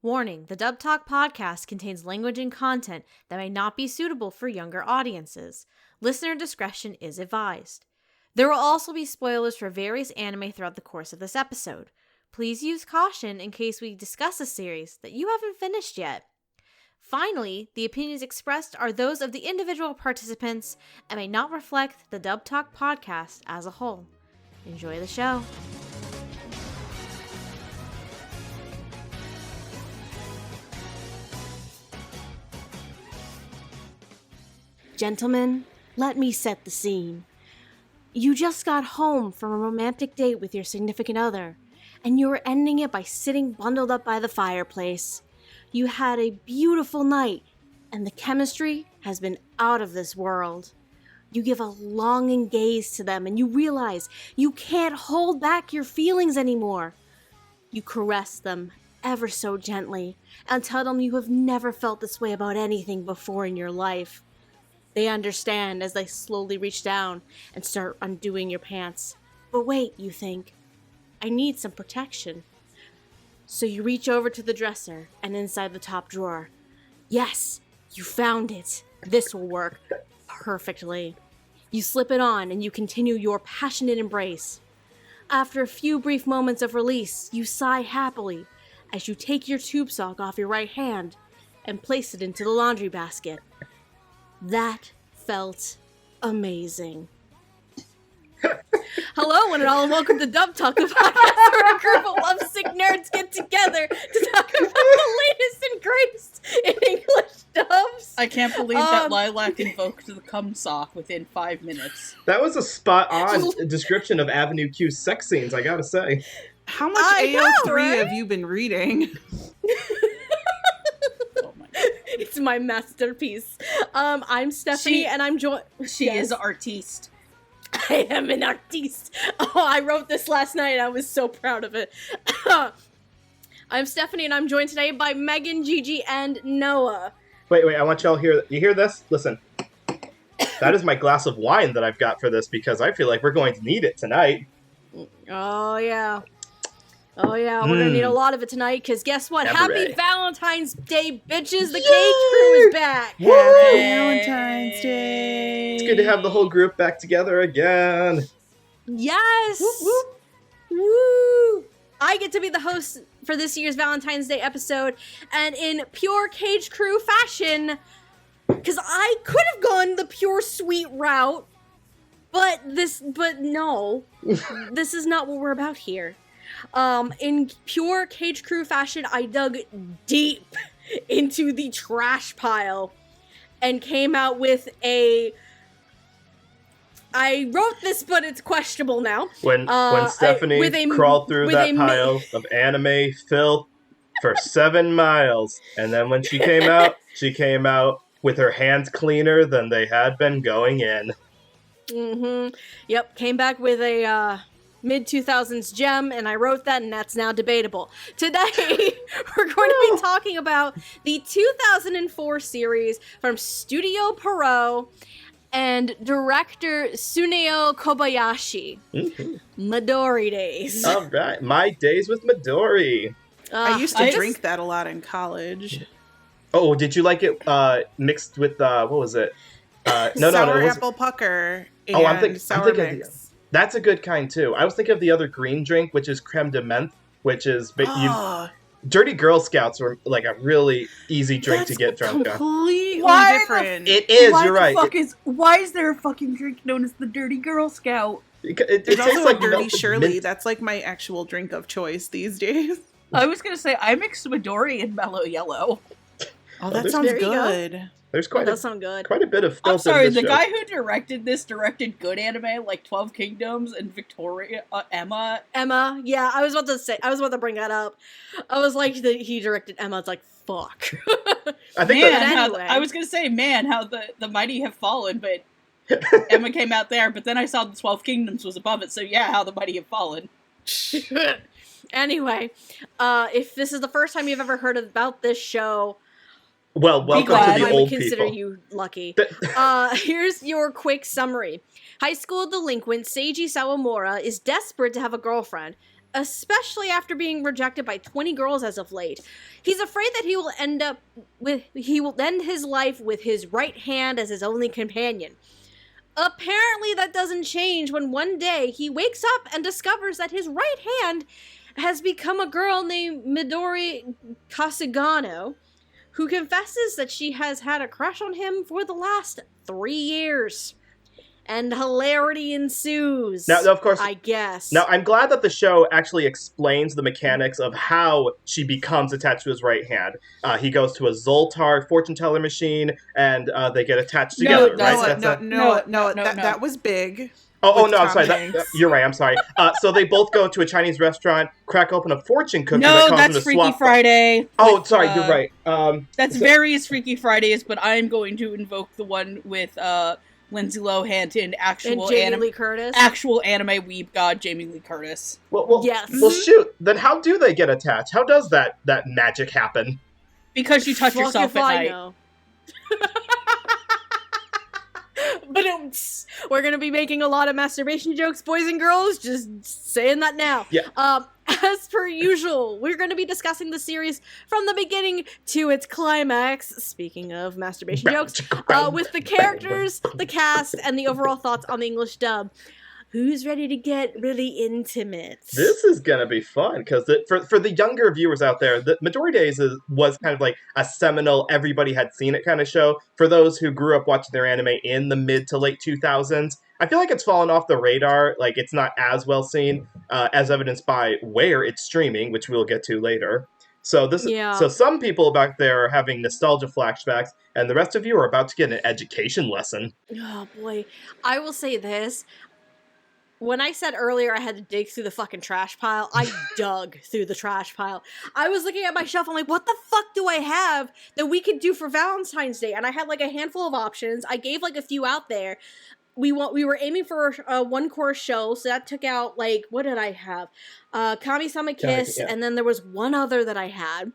Warning, the Dub Talk podcast contains language and content that may not be suitable for younger audiences. Listener discretion is advised. There will also be spoilers for various anime throughout the course of this episode. Please use caution in case we discuss a series that you haven't finished yet. Finally, the opinions expressed are those of the individual participants and may not reflect the Dub Talk podcast as a whole. Enjoy the show. Gentlemen, let me set the scene. You just got home from a romantic date with your significant other, and you were ending it by sitting bundled up by the fireplace. You had a beautiful night, and the chemistry has been out of this world. You give a longing gaze to them, and you realize you can't hold back your feelings anymore. You caress them ever so gently, and tell them you have never felt this way about anything before in your life. They understand as they slowly reach down and start undoing your pants. But wait, you think, I need some protection. So you reach over to the dresser and inside the top drawer. Yes, you found it. This will work perfectly. You slip it on and you continue your passionate embrace. After a few brief moments of release, you sigh happily as you take your tube sock off your right hand and place it into the laundry basket. That felt amazing. Hello, one and all, and welcome to Dub Talk, the podcast where a group of lovesick nerds get together to talk about the latest and greatest in English dubs. I can't believe that Lilac invoked the cum sock within 5 minutes. That was a spot-on description of Avenue Q's sex scenes, I gotta say. How much AO3 have you been reading? It's my masterpiece. I'm Stephanie, and I'm joined. She is artiste. I am an artiste. Oh, I wrote this last night, and I was so proud of it. I'm Stephanie, and I'm joined today by Megan, Gigi, and Noah. Wait, I want y'all to hear. You hear this? Listen. That is my glass of wine that I've got for this because I feel like we're going to need it tonight. Oh, yeah. We're gonna need a lot of it tonight, because guess what? Happy Valentine's Day, bitches! The Cage Crew is back! Happy Valentine's Day! It's good to have the whole group back together again. Yes! Woo, woo. Woo! I get to be the host for this year's Valentine's Day episode, and in pure Cage Crew fashion, because I could have gone the pure sweet route, but no. This is not what we're about here. In pure Cage Crew fashion, I dug deep into the trash pile and came out with I wrote this, but it's questionable now. When Stephanie crawled through that pile of anime filth for 7 miles, and then when she came out with her hands cleaner than they had been going in. Mm-hmm. Yep, came back with a, mid-2000s gem, and I wrote that, and that's now debatable. Today, we're going to be talking about the 2004 series from Studio Pierrot and director Suneo Kobayashi. Mm-hmm. Midori Days. All right, My Days with Midori. I used to drink that a lot in college. Oh, did you like it mixed with, what was it? Sour apple pucker and I'm sour thinking mix. That's a good kind, too. I was thinking of the other green drink, which is creme de menthe, which is... Dirty Girl Scouts were like a really easy drink to get drunk on. Completely different. It is, you're right. Why is there a fucking drink known as the Dirty Girl Scout? It There's tastes also like a Dirty Shirley. mint. That's like my actual drink of choice these days. I was gonna say, I mixed Midori and Mellow Yellow. Oh, that sounds good. There's That does sound good. quite a bit of filth I'm sorry, in this the show. guy who directed this directed good anime like 12 Kingdoms and Victoria, Emma. Emma, yeah, I was about to bring that up. I was like, he directed Emma. It's like, fuck. I think I was gonna say, man, how the mighty have fallen, but Emma came out there, but then I saw the 12 Kingdoms was above it, so yeah, how the mighty have fallen. Anyway, if this is the first time you've ever heard about this show, well, welcome to the I old would consider people. you lucky. Here's your quick summary. High school delinquent Seiji Sawamura is desperate to have a girlfriend, especially after being rejected by 20 girls as of late. He's afraid that he will end his life with his right hand as his only companion. Apparently that doesn't change when one day he wakes up and discovers that his right hand has become a girl named Midori Kasugano, who confesses that she has had a crush on him for the last 3 years. And hilarity ensues. Now, of course, I guess. Now, I'm glad that the show actually explains the mechanics of how she becomes attached to his right hand. He goes to a Zoltar fortune teller machine, and they get attached together, right? That was big. No, I'm sorry. You're right, I'm sorry. So they both go to a Chinese restaurant, crack open a fortune cookie that causes them to Freaky swap. Friday. Oh, sorry, you're right. That's various Freaky Fridays, but I'm going to invoke the one with Lindsay Lohan and actual Lee Curtis. Actual anime weeb god Jamie Lee Curtis. Well, yes. Well, shoot. Then how do they get attached? How does that magic happen? Because you touch yourself at night. Know. But we're gonna be making a lot of masturbation jokes, boys and girls. Just saying that now. Yeah. As per usual, we're going to be discussing the series from the beginning to its climax. Speaking of masturbation jokes, with the characters, the cast, and the overall thoughts on the English dub. Who's ready to get really intimate? This is gonna be fun because for the younger viewers out there, the Midori Days was kind of like a seminal, everybody had seen it kind of show. For those who grew up watching their anime in the mid to late 2000s, I feel like it's fallen off the radar. Like it's not as well seen, as evidenced by where it's streaming, which we'll get to later. So so some people back there are having nostalgia flashbacks, and the rest of you are about to get an education lesson. Oh boy, I will say this. When I said earlier I had to dig through the fucking trash pile, I dug through the trash pile. I was looking at my shelf, I'm like, what the fuck do I have that we could do for Valentine's Day? And I had like a handful of options. I gave like a few out there. We were aiming for a one-course show, so that took out, like, what did I have? Kami-sama Kiss, and then there was one other that I had.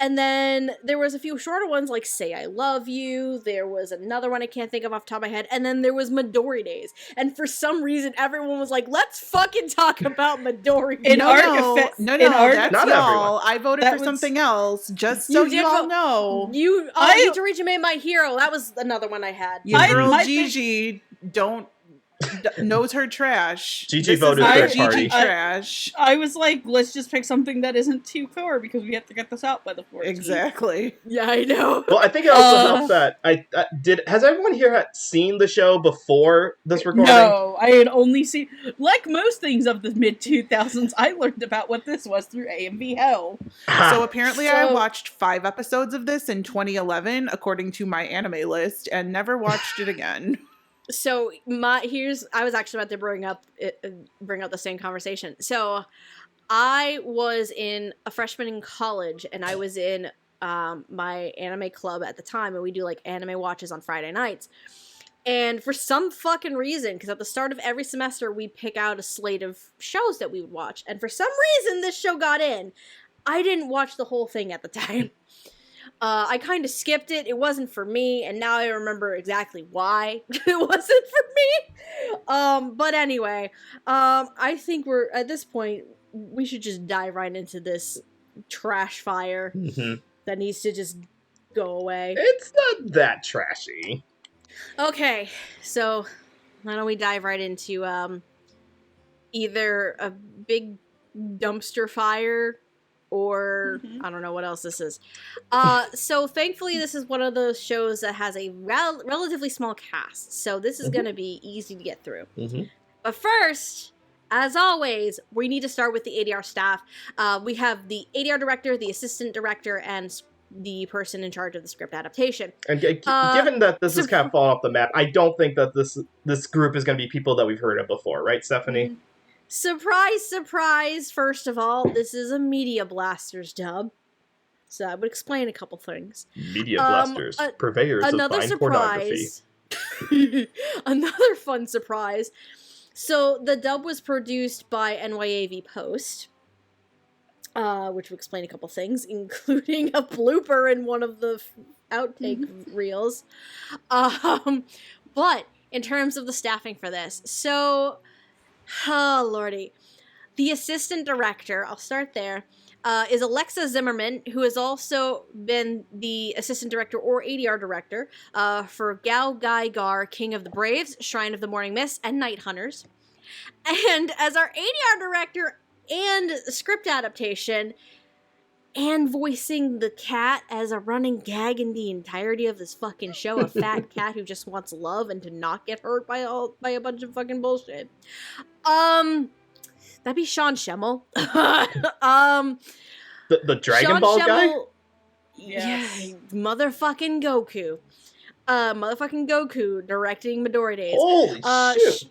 And then there was a few shorter ones, like Say I Love You. There was another one I can't think of off the top of my head. And then there was Midori Days. And for some reason, everyone was like, let's fucking talk about Midori Days. No, that's not y'all. I voted for something else, just so you all know. Midori My Hero. That was another one I had. Your girl Gigi knows her trash. Gigi voted third party. Trash. I was like, let's just pick something that isn't too core because we have to get this out by the 14th. Exactly. Yeah, I know. Well, I think it also helps that has everyone here seen the show before this recording? No, I had only seen, like most things of the mid 2000s, I learned about what this was through AMV Hell. So apparently I watched 5 episodes of this in 2011, according to my anime list, and never watched it again. So I was actually about to bring up the same conversation. So I was a freshman in college, and I was in my anime club at the time, and we do like anime watches on Friday nights. And for some fucking reason, because at the start of every semester we pick out a slate of shows that we would watch, and for some reason this show got in. I didn't watch the whole thing at the time. I kind of skipped it. It wasn't for me, and now I remember exactly why it wasn't for me. But anyway, I think we're at this point. We should just dive right into this trash fire that needs to just go away. It's not that trashy. Okay, so why don't we dive right into either a big dumpster fire. Or, I don't know what else this is. So, thankfully, this is one of those shows that has a relatively small cast. So, this is going to be easy to get through. But first, as always, we need to start with the ADR staff. We have the ADR director, the assistant director, and the person in charge of the script adaptation. And given that this is kind of fallen off the map, I don't think that this group is going to be people that we've heard of before. Right, Stephanie? Surprise, surprise, first of all, this is a Media Blasters dub. So that would explain a couple things. Media Blasters, purveyors of fine pornography. Another fun surprise. So the dub was produced by NYAV Post, which would explain a couple things, including a blooper in one of the outtake reels. But in terms of the staffing for this, so... Oh, lordy. The assistant director, I'll start there, is Alexa Zimmerman, who has also been the assistant director or ADR director for Gal Gai Gar, King of the Braves, Shrine of the Morning Mist, and Night Hunters. And as our ADR director and script adaptation, and voicing the cat as a running gag in the entirety of this fucking show, a fat cat who just wants love and to not get hurt by a bunch of fucking bullshit. That'd be Sean Schemmel. The Dragon Sean Ball Schemmel, guy? Yes. Yeah, motherfucking Goku. Motherfucking Goku directing Midori Days. Holy shit.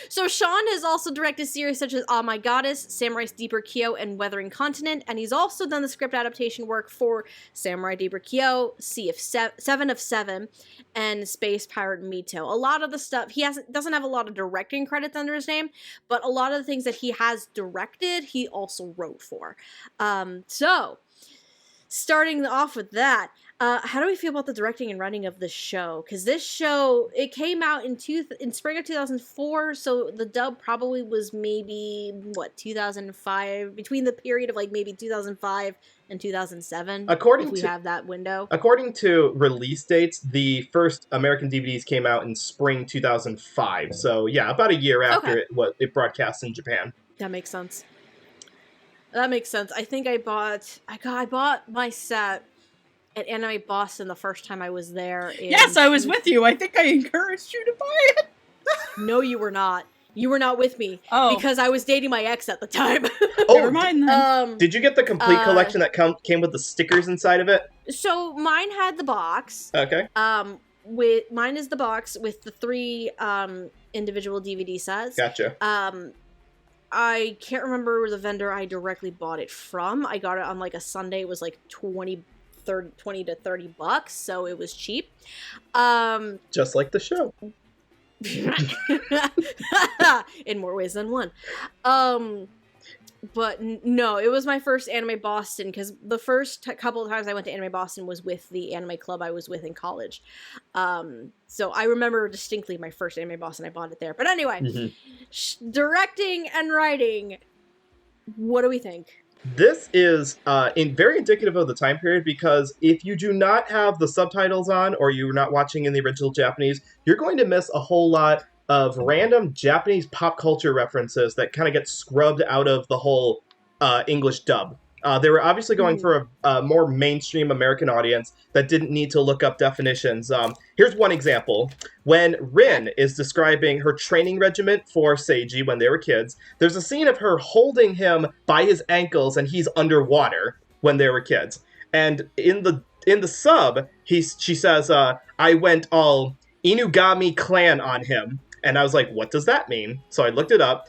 So Sean has also directed series such as Ah My Goddess, Samurai's Deeper Kyo, and Weathering Continent, and he's also done the script adaptation work for Samurai Deeper Kyo, Seven of Seven, and Space Pirate Mito. A lot of the stuff, doesn't have a lot of directing credits under his name, but a lot of the things that he has directed, he also wrote for. So, starting off with that, how do we feel about the directing and writing of this show? Because this show, it came out in spring of 2004, so the dub probably was maybe, 2005, between the period of like maybe 2005 and 2007, if we have that window. According to release dates, the first American DVDs came out in spring 2005, so yeah, about a year after it broadcast in Japan. That makes sense. I think I bought my set at Anime Boston the first time I was there. Yes, I was with you. I think I encouraged you to buy it. No, you were not. You were not with me. Oh. Because I was dating my ex at the time. Never mind then. Did you get the complete collection that came with the stickers inside of it? So mine had the box. Okay. Mine is the box with the 3 individual DVD sets. Gotcha. I can't remember the vendor I directly bought it from. I got it on like a Sunday. It was like $20 to $30, so it was cheap. Just like the show. In more ways than one. But no, it was my first Anime Boston, because the first couple of times I went to Anime Boston was with the anime club I was with in college. So I remember distinctly my first Anime Boston. I bought it there. But anyway, directing and writing, what do we think? This is very indicative of the time period, because if you do not have the subtitles on or you're not watching in the original Japanese, you're going to miss a whole lot of random Japanese pop culture references that kind of get scrubbed out of the whole English dub. They were obviously going for a more mainstream American audience that didn't need to look up definitions. Here's one example. When Rin is describing her training regiment for Seiji when they were kids, there's a scene of her holding him by his ankles and he's underwater when they were kids. And in the sub, she says, I went all Inugami clan on him. And I was like, what does that mean? So I looked it up.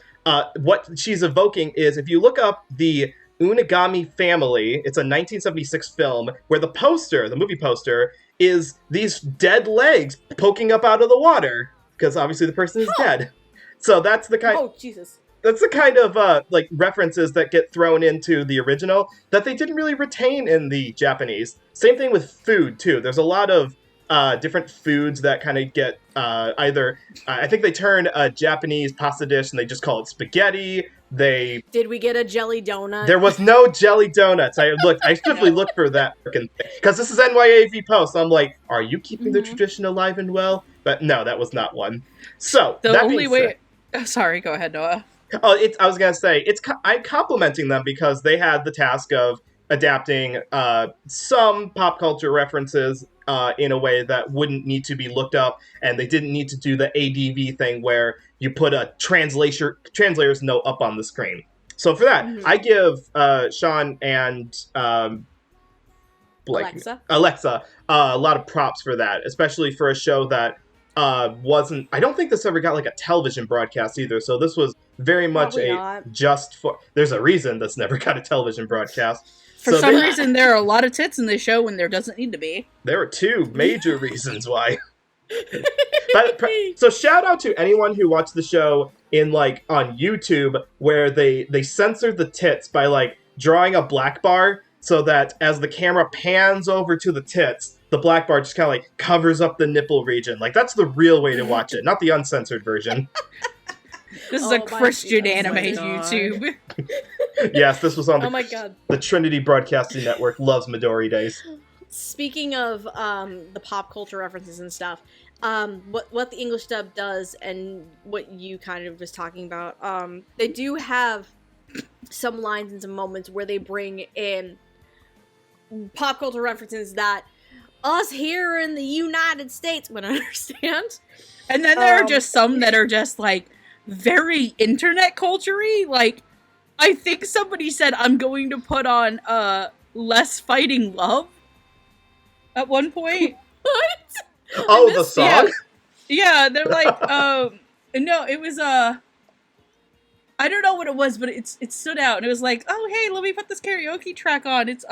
What she's evoking is, if you look up the Unagami family, it's a 1976 film where the movie poster, is these dead legs poking up out of the water, because obviously the person is dead. So that's the kind. Oh, Jesus. That's the kind of like references that get thrown into the original that they didn't really retain in the Japanese. Same thing with food too. There's a lot of different foods that kind of get either. I think they turn a Japanese pasta dish and they just call it spaghetti. Did we get a jelly donut? There was no jelly donuts. I swiftly looked for that freaking thing, because this is NYAV Post. I'm like, are you keeping the tradition alive and well? But no, that was not one. So the only way. Sorry, go ahead, Noah. Oh, I was gonna say I'm complimenting them because they had the task of adapting some pop culture references in a way that wouldn't need to be looked up, and they didn't need to do the ADV thing where you put a translator's note up on the screen. So for that, I give Sean and Alexa a lot of props for that, especially for a show that wasn't. I don't think this ever got like a television broadcast either. So this was very much there's a reason this never got a television broadcast. For some reason, there are a lot of tits in this show when there doesn't need to be. There are 2 major reasons why. So shout out to anyone who watched the show on YouTube, where they censored the tits by like drawing a black bar, so that as the camera pans over to the tits, the black bar just kind of like covers up the nipple region. Like, that's the real way to watch it, not the uncensored version. This is a Christian anime God. YouTube. Yes, this was on the, Oh my god. the Trinity Broadcasting Network loves Midori Days. Speaking of the pop culture references and stuff, what the English dub does, and what you kind of was talking about, they do have some lines and some moments where they bring in pop culture references that us here in the United States would understand. And then there are just some that are just, like, very internet culture-y. Like, I think somebody said, I'm going to put on, Less Fighting Love at one point. What? Oh, the song? Yeah, they're like, no, it was, I don't know what it was, but it stood out, and it was like, oh, hey, let me put this karaoke track on. It's,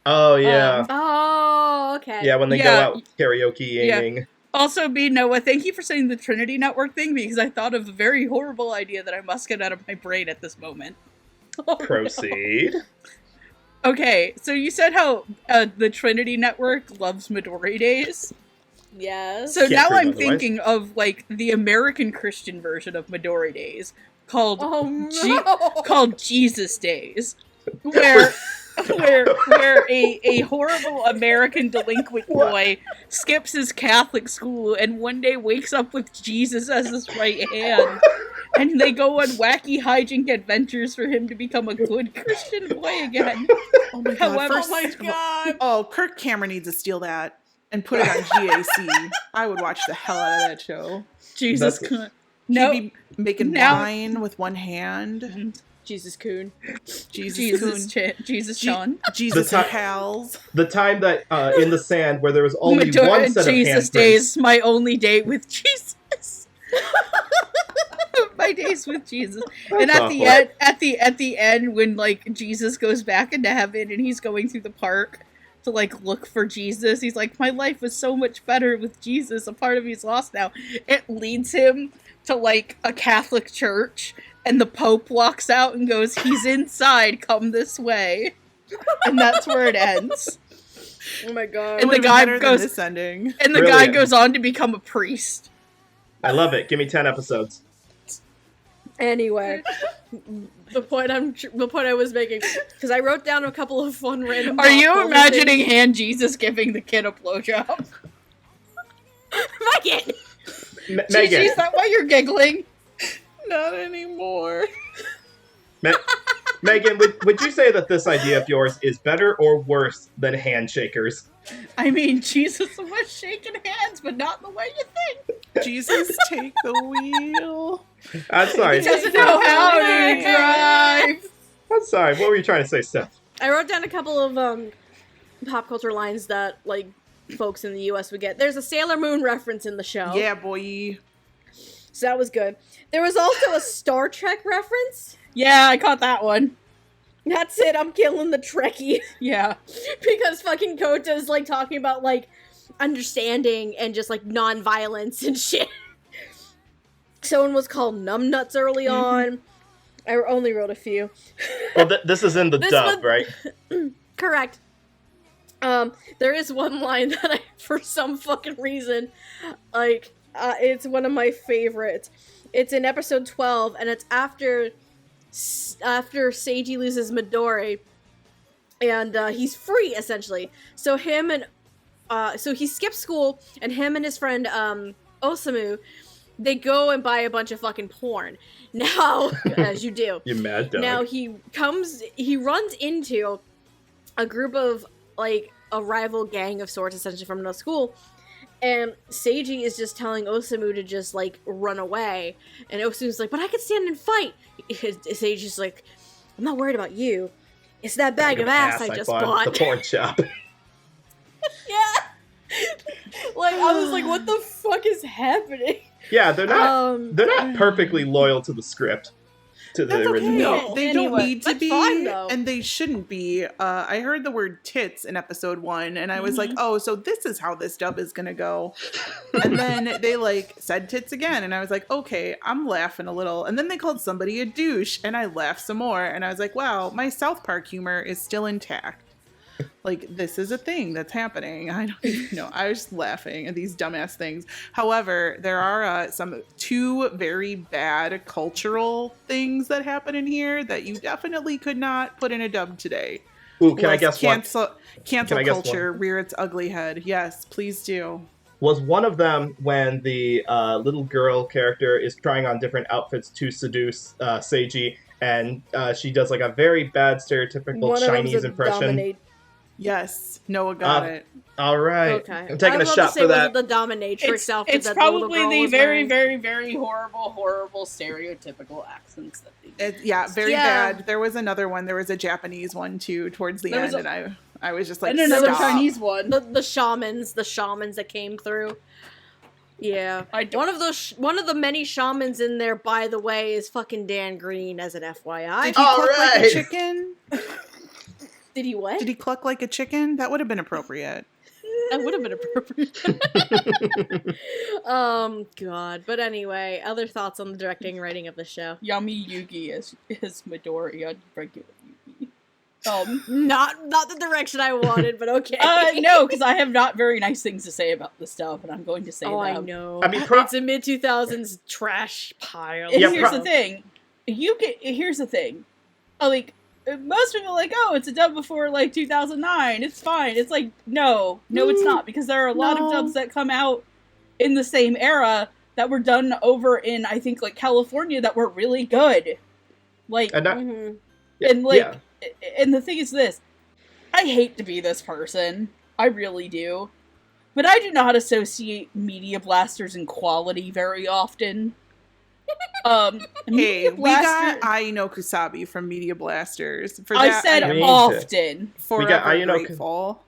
Oh, yeah. Oh, okay. Yeah, when they go out karaoke-ing. Yeah. Also, Noah, thank you for saying the Trinity Network thing, because I thought of a very horrible idea that I must get out of my brain at this moment. Oh, Proceed. No. Okay, so you said how the Trinity Network loves Midori Days. Yes. So now I'm otherwise. thinking of, like, the American Christian version of Midori Days called called Jesus Days, where a horrible American delinquent boy skips his Catholic school and one day wakes up with Jesus as his right hand, and they go on wacky hijink adventures for him to become a good Christian boy again. Oh my god. However, Oh, Kirk Cameron needs to steal that and put it on GAC. I would watch the hell out of that show. Jesus That's- Christ. He'd No, be making now- wine with one hand. Jesus Coon. Jesus Coon. Jesus Sean. Jesus The and ti- pals. The time that in the sand where there was only Midori- one set Jesus of handprints. Days, my only date with Jesus. My days with Jesus. And That's at the awful. end, at the end, when like Jesus goes back into heaven and he's going through the park to like look for Jesus, he's like, my life was so much better with Jesus. A part of me's lost now. It leads him to like a Catholic church, and the Pope walks out and goes, he's inside, come this way. And that's where it ends. Oh my god. And the Would've been guy better than goes- this ending. And the Brilliant. guy goes on to become a priest. I love it. Give me 10 episodes. Anyway, the point I was making, because I wrote down a couple of fun random. Are you pop culture imagining things. hand Jesus giving the kid a blowjob? Megan? Megan. Gigi, is that why you're giggling? Not anymore. Megan, would you say that this idea of yours is better or worse than handshakers? I mean, Jesus was shaking hands, but not in the way you think. Jesus, take the wheel. I'm sorry. He doesn't know how to drive. I'm sorry. What were you trying to say, Steph? I wrote down a couple of pop culture lines that like folks in the U.S. would get. There's a Sailor Moon reference in the show. Yeah, boy. So that was good. There was also a Star Trek reference. Yeah, I caught that one. That's it, I'm killing the Trekkie. Yeah. Because fucking Kota's like talking about like understanding and just like non-violence and shit. Someone was called numbnuts early on. I only wrote a few. Well, this is in the This dub, one- right? Correct. There is one line that I, for some fucking reason, like, it's one of my favorites. It's in episode 12, and it's after Seiji loses Midori, and he's free, essentially. So him and, so he skips school, and him and his friend, Osamu, they go and buy a bunch of fucking porn. Now, as you do. You mad dog. Now he runs into a group of, like, a rival gang of sorts, essentially, from another school. And Seiji is just telling Osamu to just, like, run away. And Osamu's like, but I can stand and fight. Seiji's like, I'm not worried about you. It's that bag of ass I just bought. at the porn shop. Yeah. Like, I was like, what the fuck is happening? Yeah, they're not perfectly loyal to the script. To the That's okay. original. No, They anyway, don't need to that's be, fine, though. and they shouldn't be. I heard the word tits in episode 1, and I was like, oh, so this is how this dub is gonna go. And then they, like, said tits again, and I was like, okay, I'm laughing a little. And then they called somebody a douche, and I laughed some more, and I was like, wow, my South Park humor is still intact. Like, this is a thing that's happening. I don't even know. I was laughing at these dumbass things. However, there are two very bad cultural things that happen in here that you definitely could not put in a dub today. Ooh, can I guess cancel culture one? rear its ugly head. Yes, please do. Was one of them when the little girl character is trying on different outfits to seduce Seiji, and she does like a very bad stereotypical Chinese impression? Yes, Noah got it. All right. Okay. I'm taking a shot for that. Was it the dominatrix outfit? It's probably the very, very, very horrible stereotypical accents that they use. Very bad. There was another one. There was a Japanese one too towards the end, and I was just like, and another Chinese one. The shamans that came through. Yeah, one of the many shamans in there, by the way, is fucking Dan Green, as an FYI. Did he cluck like a chicken? Did he what? Did he cluck like a chicken? That would have been appropriate. That would have been appropriate. God. But anyway, other thoughts on the directing and writing of the show? Yami Yugi is Midori on regular Yugi. Not the direction I wanted, but okay. No, because I have not very nice things to say about this stuff, and I'm going to say them. I know. I mean, it's a mid-2000s trash pile. Here's the thing. Here's the thing. Like, most people are like, oh, it's a dub before, like, 2009. It's fine. It's like, no, it's not, because there are a lot of dubs that come out in the same era that were done over in, I think, like, California that were really good. Like, and the thing is this, I hate to be this person. I really do. But I do not associate Media Blasters and quality very often. Hey, we got Aino Kusabi from Media Blasters. For that, I said often. Forever grateful.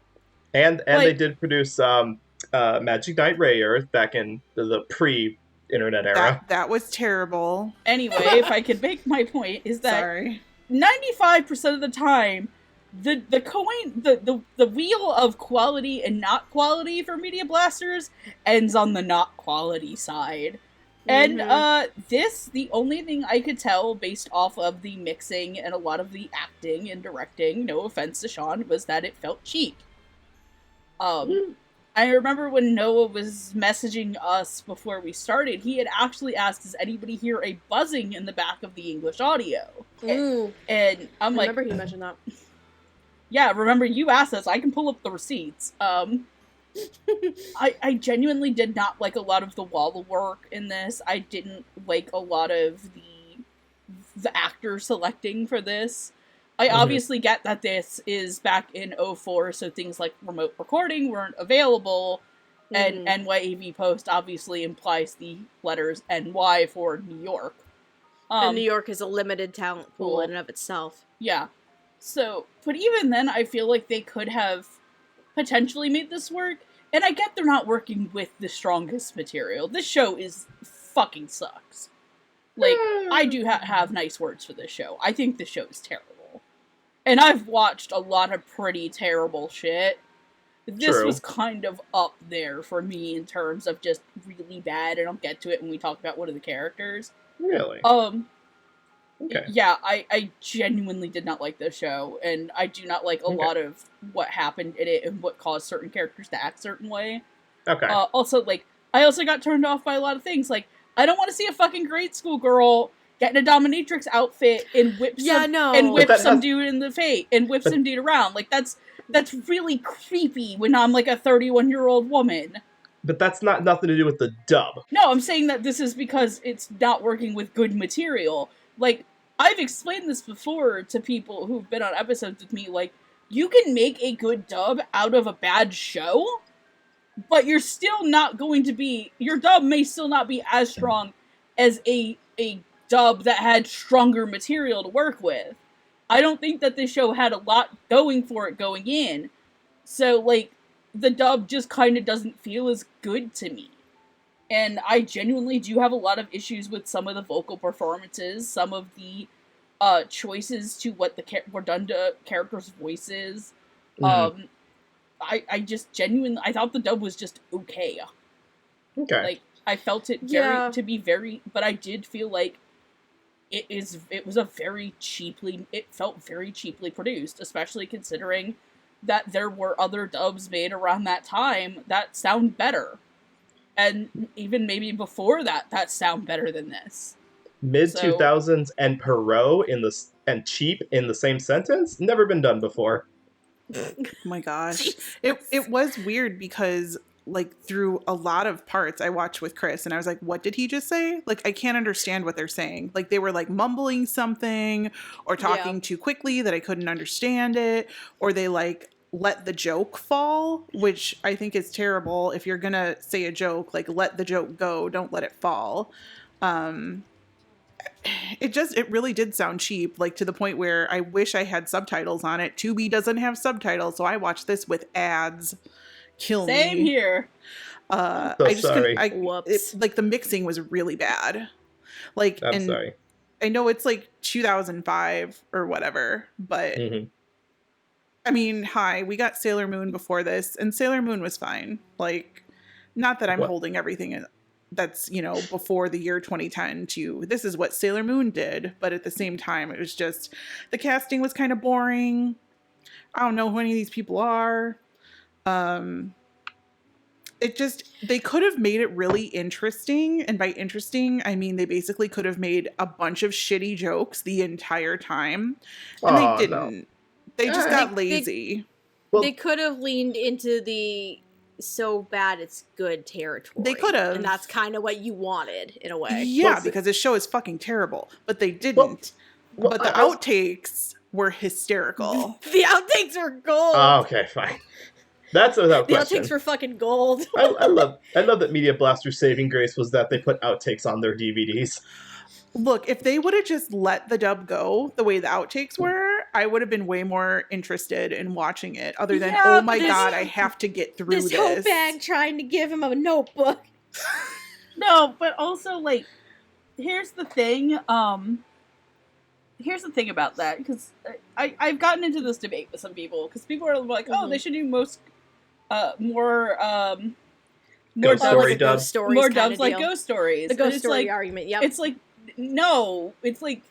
And they did produce Magic Knight Rayearth back in the pre-internet era. That was terrible. Anyway, if I could make my point, is that 95% of the time, the wheel of quality and not quality for Media Blasters ends on the not quality side. And the only thing I could tell based off of the mixing and a lot of the acting and directing, no offense to Sean, was that it felt cheap. I remember when Noah was messaging us before we started, he had actually asked, does anybody hear a buzzing in the back of the English audio? And I'm like... remember he mentioned that. Yeah, remember you asked us, I can pull up the receipts. I genuinely did not like a lot of the wall work in this. I didn't like a lot of the actor selecting for this. I obviously get that this is back in 04, so things like remote recording weren't available, and NYAV Post obviously implies the letters NY for New York. And New York is a limited talent pool in and of itself. Yeah. So, but even then, I feel like they could have potentially made this work, and I get they're not working with the strongest material. This show fucking sucks. Like, I do have nice words for this show. I think this show is terrible. And I've watched a lot of pretty terrible shit. This was kind of up there for me in terms of just really bad, and I'll get to it when we talk about one of the characters. Really? Okay. Yeah, I genuinely did not like this show, and I do not like a lot of what happened in it and what caused certain characters to act a certain way. Okay. Also, like, I also got turned off by a lot of things. Like, I don't want to see a fucking grade school girl get in a dominatrix outfit and whip some dude in the face and whip some dude around. Like, that's really creepy when I'm like a 31-year-old woman. But that's nothing to do with the dub. No, I'm saying that this is because it's not working with good material. Like, I've explained this before to people who've been on episodes with me, like, you can make a good dub out of a bad show, but you're still not going to be, your dub may still not be as strong as a dub that had stronger material to work with. I don't think that this show had a lot going for it going in, so, like, the dub just kind of doesn't feel as good to me. And I genuinely do have a lot of issues with some of the vocal performances, some of the choices to what were done to characters' voices. I just genuinely, I thought the dub was just okay. Okay. Like, I felt it but I did feel like it felt very cheaply produced, especially considering that there were other dubs made around that time that sound better. And even maybe before that sound better than this. Mid-2000s and Perot and cheap in the same sentence? Never been done before. Oh my gosh. It was weird because, like, through a lot of parts I watched with Chris, and I was like, what did he just say? Like, I can't understand what they're saying. Like, they were, like, mumbling something or talking too quickly that I couldn't understand it, or they, like, let the joke fall, which I think is terrible. If you're gonna say a joke, like, let the joke go, don't let it fall. It really did sound cheap, like, to the point where I wish I had subtitles on it. Tubi doesn't have subtitles, so I watched this with ads. Kill me. Same here. So I just sorry. Whoops. Like, the mixing was really bad. Like, I'm sorry. I know it's like 2005 or whatever, but I mean, we got Sailor Moon before this, and Sailor Moon was fine. Like, not that I'm holding everything that's, before the year 2010 to this is what Sailor Moon did, but at the same time, it was just, the casting was kind of boring. I don't know who any of these people are. They could have made it really interesting, and by interesting, I mean they basically could have made a bunch of shitty jokes the entire time, and they didn't. No. They just got lazy. They could have leaned into the so bad it's good territory. They could have. And that's kind of what you wanted, in a way. Yeah, because this show is fucking terrible. But they didn't. But the outtakes were hysterical. The outtakes were gold. Oh, okay, fine. That's without question. The outtakes were fucking gold. I love that Media Blaster's saving grace was that they put outtakes on their DVDs. Look, if they would have just let the dub go the way the outtakes were, I would have been way more interested in watching it. Other than, oh my god, I have to get through this. This whole bag trying to give him a notebook. No, but also, like, here's the thing. Here's the thing about that, because I've gotten into this debate with some people, because people are like, oh, they should do more dubs more dubs like Ghost Stories. The Ghost Story argument, yep. It's like, no, it's like,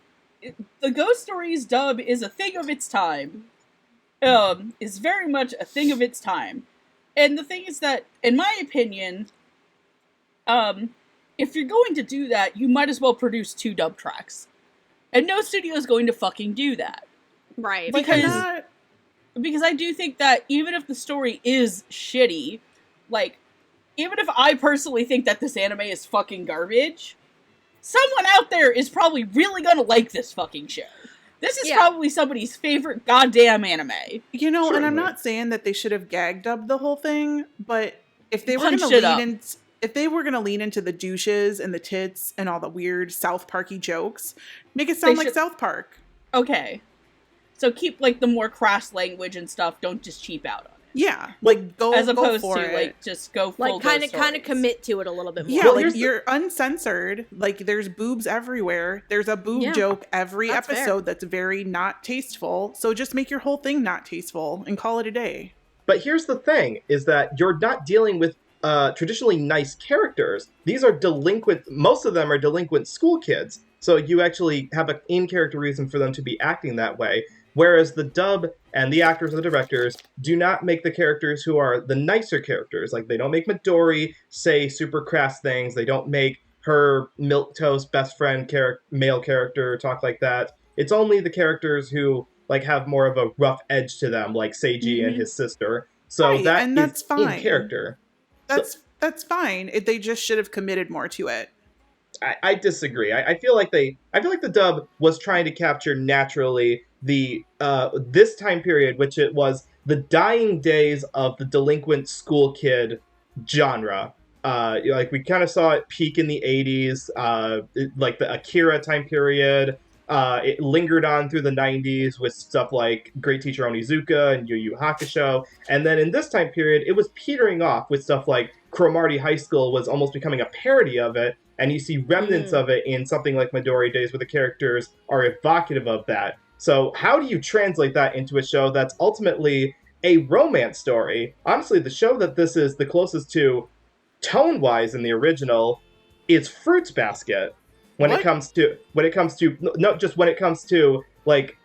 the Ghost Stories dub is a thing of its time. Is very much a thing of its time. And the thing is that, in my opinion, if you're going to do that, you might as well produce 2 dub tracks. And no studio is going to fucking do that. Right. Because I do think that even if the story is shitty, like, even if I personally think that this anime is fucking garbage, someone out there is probably really gonna like this fucking show. This is probably somebody's favorite goddamn anime. And I'm not saying that they should have gag dubbed the whole thing, but if they were gonna lean into the douches and the tits and all the weird South Parky jokes, make it sound like South Park. Okay. So keep, like, the more crass language and stuff, don't just cheap out on it. Yeah, like, go as opposed go for to it. Like, just go full, like, kind of commit to it a little bit more. Yeah, like, you're uncensored. Like, there's boobs everywhere. There's a boob joke every episode that's very not tasteful. So just make your whole thing not tasteful and call it a day. But here's the thing: is that you're not dealing with traditionally nice characters. These are delinquent. Most of them are delinquent school kids. So you actually have an in-character reason for them to be acting that way. Whereas the dub and the actors and the directors do not make the characters who are the nicer characters. Like, they don't make Midori say super crass things. They don't make her milquetoast best friend male character talk like that. It's only the characters who, like, have more of a rough edge to them, like Seiji and his sister. So that's fine. In character. That's fine. They just should have committed more to it. I disagree. I feel like the dub was trying to capture naturally the this time period, which it was the dying days of the delinquent school kid genre. Like, we kind of saw it peak in the 80s, like the Akira time period. It lingered on through the 90s with stuff like Great Teacher Onizuka and Yu Yu Hakusho. And then in this time period, it was petering off with stuff like Cromartie High School was almost becoming a parody of it. And you see remnants of it in something like Midori Days, where the characters are evocative of that. So how do you translate that into a show that's ultimately a romance story? Honestly, the show that this is the closest to, tone-wise in the original, is Fruits Basket. When it comes to like,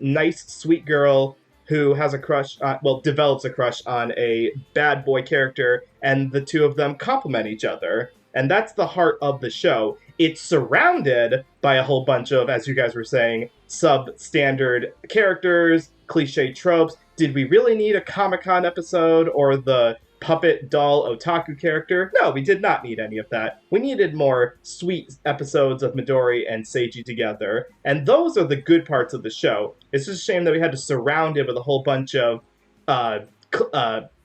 nice, sweet girl who has a crush, develops a crush on a bad boy character, and the two of them complement each other. And that's the heart of the show. It's surrounded by a whole bunch of, as you guys were saying, substandard characters, cliche tropes. Did we really need a Comic-Con episode or the puppet doll otaku character? No, we did not need any of that. We needed more sweet episodes of Midori and Seiji together, and those are the good parts of the show. It's just a shame that we had to surround it with a whole bunch of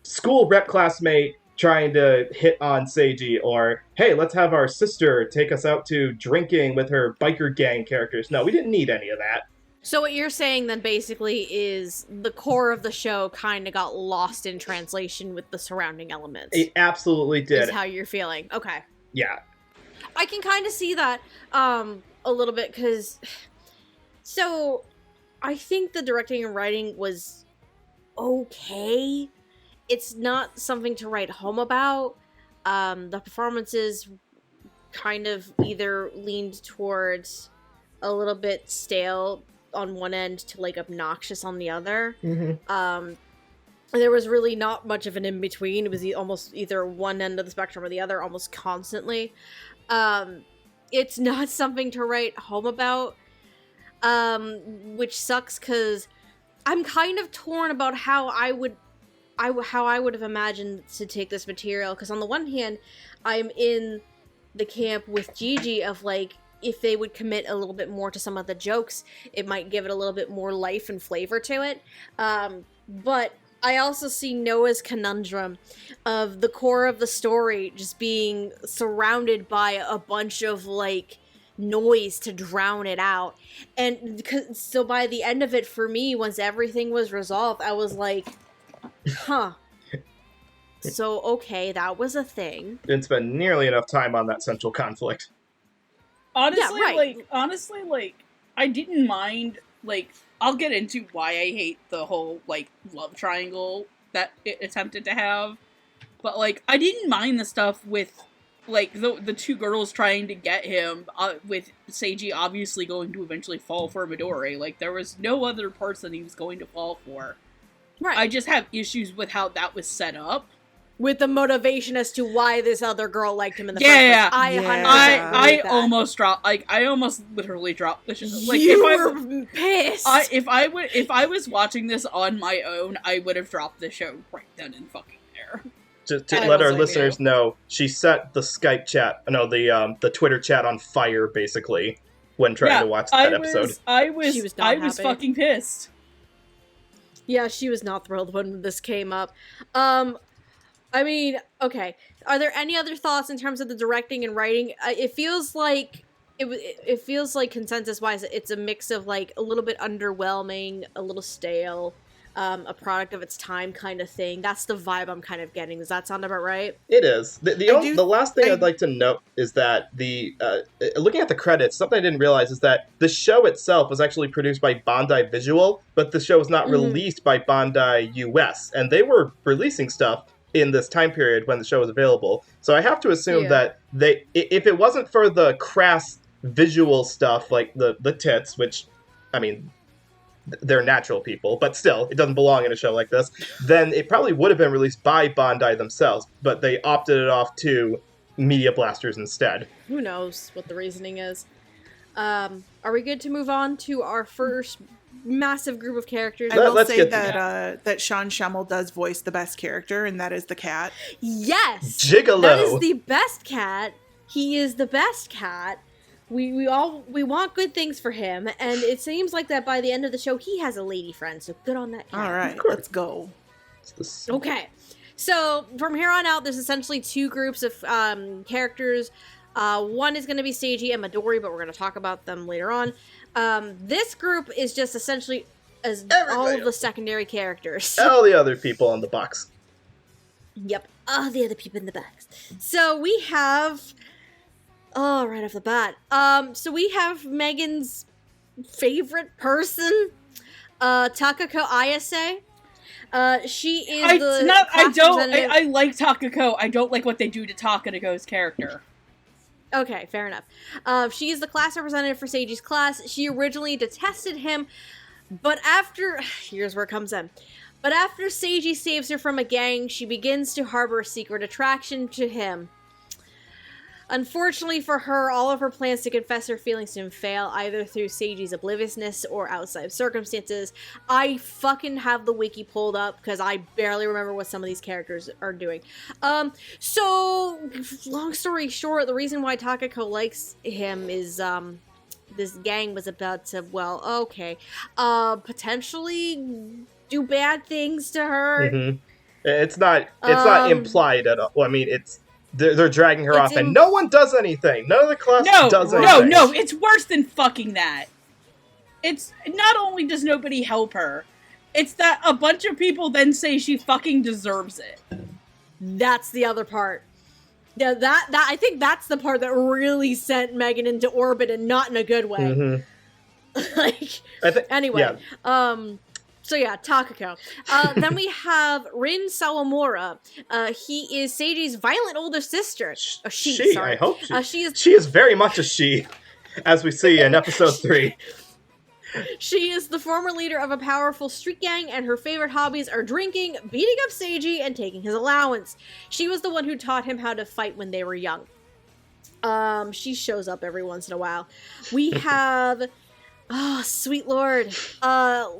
school rep classmate trying to hit on Seiji, or, hey, let's have our sister take us out to drinking with her biker gang characters. No, we didn't need any of that. So what you're saying then basically is the core of the show kind of got lost in translation with the surrounding elements. It absolutely did. Is how you're feeling. Okay. Yeah. I can kind of see that a little bit, because... So, I think the directing and writing was okay. It's not something to write home about. The performances kind of either leaned towards a little bit stale on one end to like obnoxious on the other. Mm-hmm. There was really not much of an in-between. It was almost either one end of the spectrum or the other almost constantly. It's not something to write home about, which sucks because I'm kind of torn about how I would have imagined to take this material, because on the one hand, I'm in the camp with Gigi of like, if they would commit a little bit more to some of the jokes, it might give it a little bit more life and flavor to it. But I also see Noah's conundrum of the core of the story just being surrounded by a bunch of like noise to drown it out. And so by the end of it, for me, once everything was resolved, I was like, huh. So, okay, that was a thing. Didn't spend nearly enough time on that central conflict. Honestly, yeah, right. I didn't mind, I'll get into why I hate the whole, love triangle that it attempted to have, but, I didn't mind the stuff with, the two girls trying to get him, with Seiji obviously going to eventually fall for Midori. There was no other person he was going to fall for. Right. I just have issues with how that was set up. With the motivation as to why this other girl liked him in the first place. I almost dropped. I almost literally dropped the show. Were pissed. If I was watching this on my own, I would have dropped the show right then and fucking there. To let our listeners know, she set the Skype chat, the Twitter chat on fire, basically, when trying to watch that episode. I was fucking pissed. Yeah, she was not thrilled when this came up. I mean, okay. Are there any other thoughts in terms of the directing and writing? It feels like it feels like consensus-wise, it's a mix of a little bit underwhelming, a little stale, a product of its time kind of thing. That's the vibe I'm kind of getting. Does that sound about right? It is. The last thing I'd like to note is that looking at the credits, something I didn't realize is that the show itself was actually produced by Bandai Visual, but the show was not released by Bandai US, and they were releasing stuff in this time period when the show was available. So I have to assume that if it wasn't for the crass visual stuff, like the tits, which, I mean, they're natural people, but still, it doesn't belong in a show like this, then it probably would have been released by Bandai themselves, but they opted it off to Media Blasters instead. Who knows what the reasoning is. Are we good to move on to our first massive group of characters? I will say that Sean Schemmel does voice the best character, and that is the cat. Yes! Gigolo! That is the best cat. He is the best cat. We want good things for him, and it seems like that by the end of the show, he has a lady friend, so good on that cat. All right, let's go. Okay. So, from here on out, there's essentially two groups of characters. One is going to be Seiji and Midori, but we're going to talk about them later on. This group is just essentially all of the secondary characters. All the other people on the box. Yep, all the other people in the box. So we have... Oh, right off the bat. So we have Megan's favorite person, Takako Ayase. She is I like Takako. I don't like what they do to Takako's character. Okay, fair enough. She is the class representative for Seiji's class. She originally detested him, But here's where it comes in. But after Seiji saves her from a gang, she begins to harbor a secret attraction to him. Unfortunately for her, all of her plans to confess her feelings to him fail, either through Seiji's obliviousness or outside circumstances. I fucking have the wiki pulled up, because I barely remember what some of these characters are doing. So, long story short, the reason why Takako likes him is, this gang was about to, potentially do bad things to her. Mm-hmm. It's not implied at all. Well, I mean, they're dragging her off, and no one does anything. None of the class does anything. No, it's worse than fucking that. It's not only does nobody help her, it's that a bunch of people then say she fucking deserves it. That's the other part. Yeah, that I think that's the part that really sent Megan into orbit, and not in a good way. Mm-hmm. Anyway, So yeah, Takako. Then we have Rin Sawamura. He is Seiji's violent older sister. She, sorry. I hope she is very much a she, as we see in episode 3. She is the former leader of a powerful street gang, and her favorite hobbies are drinking, beating up Seiji, and taking his allowance. She was the one who taught him how to fight when they were young. She shows up every once in a while. We have... Oh, sweet lord.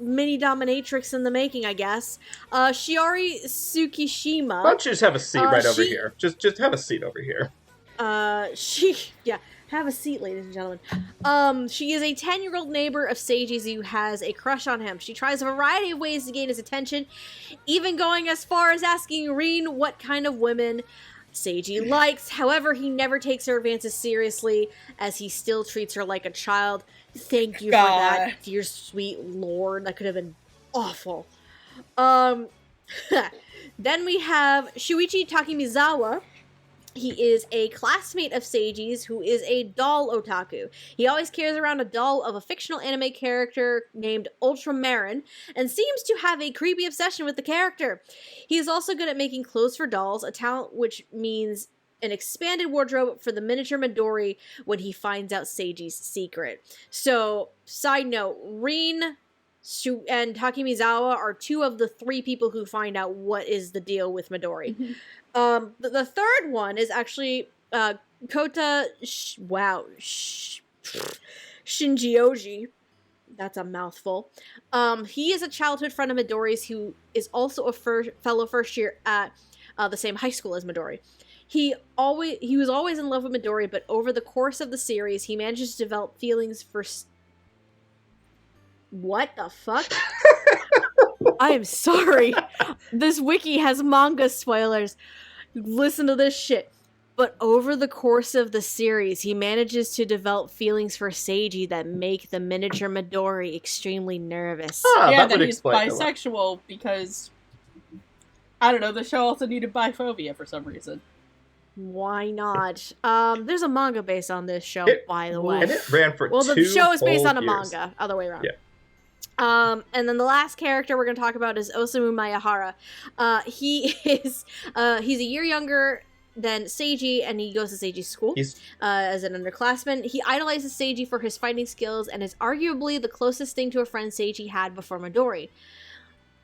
Mini dominatrix in the making, I guess. Shiori Tsukishima. Why don't you just have a seat over here? Just have a seat over here. Have a seat, ladies and gentlemen. She is a 10-year-old neighbor of Seiji's who has a crush on him. She tries a variety of ways to gain his attention, even going as far as asking Rin what kind of women Seiji likes. However, he never takes her advances seriously, as he still treats her like a child. Thank you for that, dear sweet lord. That could have been awful. Then we have Shuichi Takemizawa. He is a classmate of Seiji's who is a doll otaku. He always carries around a doll of a fictional anime character named Ultramarin, and seems to have a creepy obsession with the character. He is also good at making clothes for dolls, a talent which means an expanded wardrobe for the miniature Midori when he finds out Seiji's secret. So, side note, Rin and Takemizawa are 2 of the 3 people who find out what is the deal with Midori. Mm-hmm. The third one is actually Kota Shinjioji. That's a mouthful. He is a childhood friend of Midori's who is also a fellow first year at the same high school as Midori. He was always in love with Midori, but over the course of the series, he manages to develop feelings for... What the fuck? I am sorry. This wiki has manga spoilers. Listen to this shit. But over the course of the series, he manages to develop feelings for Seiji that make the miniature Midori extremely nervous. Yeah, that he's bisexual because... I don't know, the show also needed biphobia for some reason. Why not? There's a manga based on this show, by the way. And it ran for the show is based on a years. manga. Other way around. Yeah. And then the last character we're going to talk about is Osamu Mayahara. He's a year younger than Seiji, and he goes to Seiji's school as an underclassman. He idolizes Seiji for his fighting skills, and is arguably the closest thing to a friend Seiji had before Midori.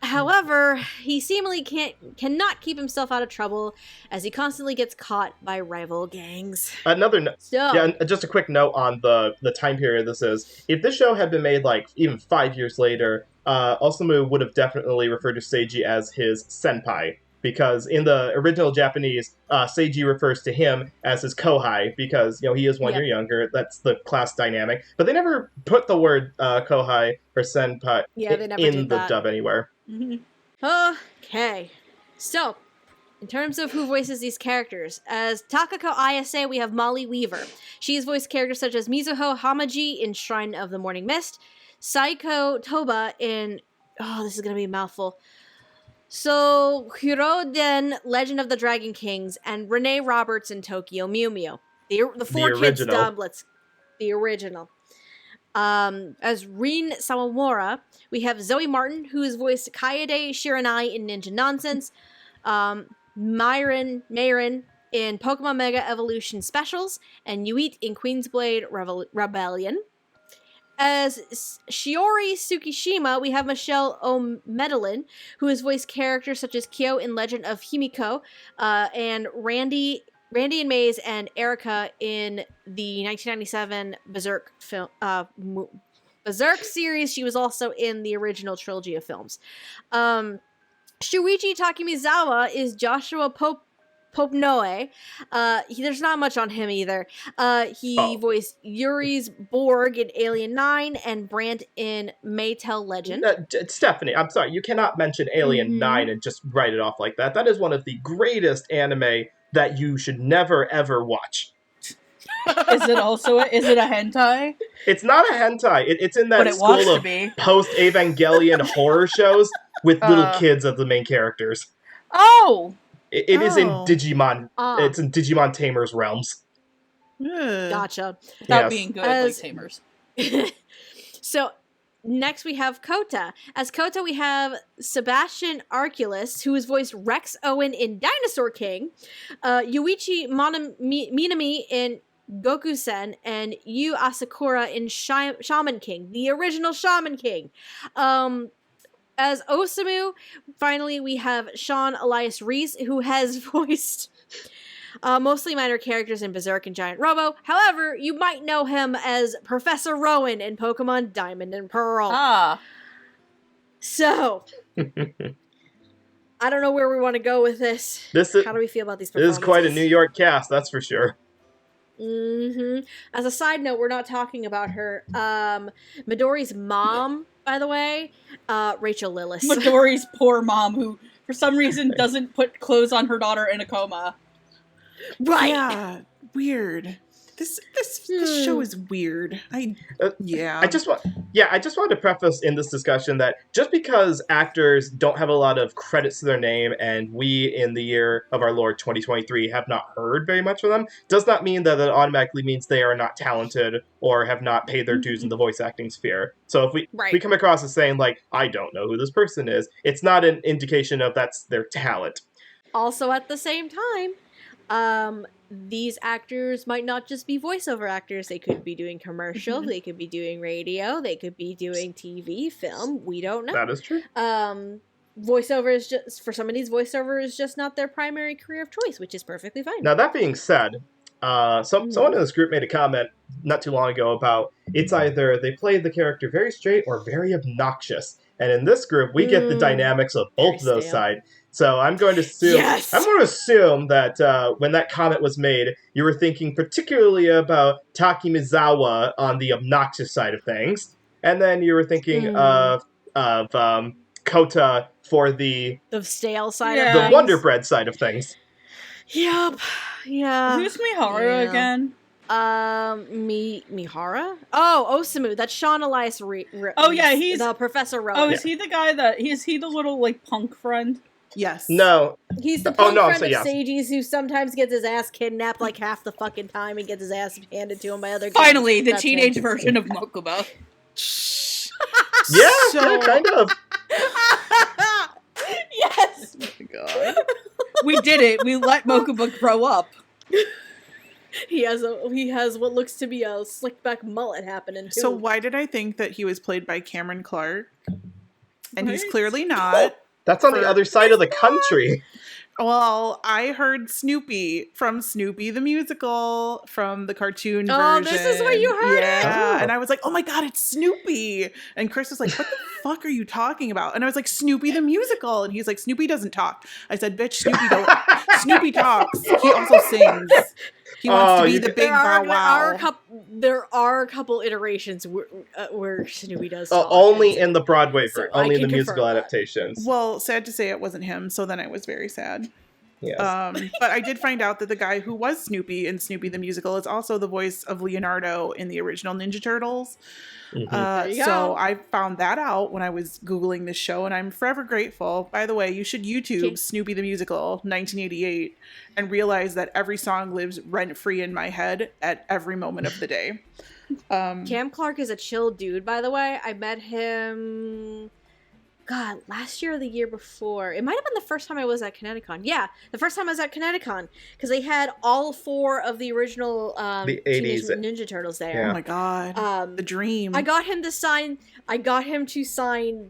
However, he seemingly cannot keep himself out of trouble, as he constantly gets caught by rival gangs. Just a quick note on the time period this is. If this show had been made like even 5 years later, Osamu would have definitely referred to Seiji as his senpai, because in the original Japanese, Seiji refers to him as his kohai, because he is 1 year younger. That's the class dynamic. But they never put the word kohai or senpai in the dub anywhere. Mm-hmm. Okay, so in terms of who voices these characters, as Takako Ayase, we have Molly Weaver. She has voiced characters such as Mizuho Hamaji in Shrine of the Morning Mist, Saiko Toba in... Oh, this is going to be a mouthful. So, Hiroden, Legend of the Dragon Kings, and Renee Roberts in Tokyo Mew Mew. The 4 kids doublets. The original. As Rin Sawamura, we have Zoe Martin, who has voiced Kaede Shiranai in Ninja Nonsense, Mayrin in Pokemon Mega Evolution Specials, and Yuit in Queensblade Rebellion. As Shiori Tsukishima, we have Michelle O'Medlin, who has voiced characters such as Kyo in Legend of Himiko, and Randy and Maze and Erica in the 1997 Berserk film, Berserk series. She was also in the original trilogy of films. Shuichi Takemizawa is Joshua Popnoe. There's not much on him either. He voiced Yuri's Borg in Alien 9 and Brant in Maytel Legend. Stephanie, I'm sorry, you cannot mention Alien 9 and just write it off like that. That is one of the greatest anime that you should never ever watch. Is it a hentai? It's not a hentai. It's in that school of post-Evangelion horror shows with little kids as the main characters. Oh! It is in Digimon. It's in Digimon Tamers realms. Gotcha. Without being good like Tamers. So, next we have Kota. As Kota, we have Sebastian Arculus, who has voiced Rex Owen in Dinosaur King, Yuichi Minami in Goku-sen, and Yu Asakura in Shaman King, the original Shaman King. As Osamu, finally, we have Sean Elias Reese, who has voiced mostly minor characters in Berserk and Giant Robo. However, you might know him as Professor Rowan in Pokemon Diamond and Pearl. So, I don't know where we want to go with this. How do we feel about these performances? This is quite a New York cast, that's for sure. As a side note, we're not talking about her. Midori's mom, by the way, Rachel Lillis. Midori's poor mom, who for some reason doesn't put clothes on her daughter in a coma. Right. Yeah. Weird. This show is weird. I just wanted to preface in this discussion that just because actors don't have a lot of credits to their name and we in the year of our Lord 2023 have not heard very much from them does not mean that it automatically means they are not talented or have not paid their dues in the voice acting sphere. So if we come across as saying like, I don't know who this person is, it's not an indication of that's their talent. Also at the same time, these actors might not just be voiceover actors. They could be doing commercials. They could be doing radio. They could be doing TV, film. We don't know. That is true. Voiceover is just, for some of these, voiceover is just not their primary career of choice, which is perfectly fine. Now, that being said, someone in this group made a comment not too long ago about it's either they play the character very straight or very obnoxious. And in this group, we get the dynamics of both of those sides. So I'm going to assume that when that comment was made, you were thinking particularly about Takemizawa on the obnoxious side of things, and then you were thinking of Kota for the stale side of things. The Wonder Bread side of things. Yep. Yeah. Who's Mihara again? Mihara? Oh, Osamu. That's Sean Elias Reese. Oh yeah, he's the Professor Rowan. Oh, is he the guy is he the little like punk friend? Yes. No. He's the punk friend of Seiji's who sometimes gets his ass kidnapped like half the fucking time and gets his ass handed to him by other guys. Finally, the teenage version of Mokuba. Yeah, kind of. Yes! Oh my god. We did it. We let Mokuba grow up. He has what looks to be a slick back mullet happening too. So why did I think that he was played by Cameron Clark? And he's clearly not. That's on the other side of the country. Well, I heard Snoopy from Snoopy the Musical from the cartoon version. Oh, this is where you heard it? Yeah, and I was like, oh my god, it's Snoopy. And Chris was like, what the fuck are you talking about? And I was like, Snoopy the Musical. And he's like, Snoopy doesn't talk. I said, bitch, Snoopy talks. He also sings. He wants to be the big bow wow. There are a couple iterations where Snoopy does talk. Only in the Broadway version. Only in the musical adaptations. Well, sad to say it wasn't him, so then I was very sad. Yes. But I did find out that the guy who was Snoopy in Snoopy the Musical is also the voice of Leonardo in the original Ninja Turtles. So I found that out when I was Googling this show, and I'm forever grateful. By the way, you should YouTube Snoopy the Musical 1988 and realize that every song lives rent-free in my head at every moment of the day. Cam Clark is a chill dude, by the way. I met him God, last year or the year before. It might have been the first time I was at Kineticon. Yeah, the first time I was at Kineticon. Because they had all 4 of the original the Teenage 80s. Mutant Ninja Turtles there. Yeah. Oh my god. The dream. I got him to sign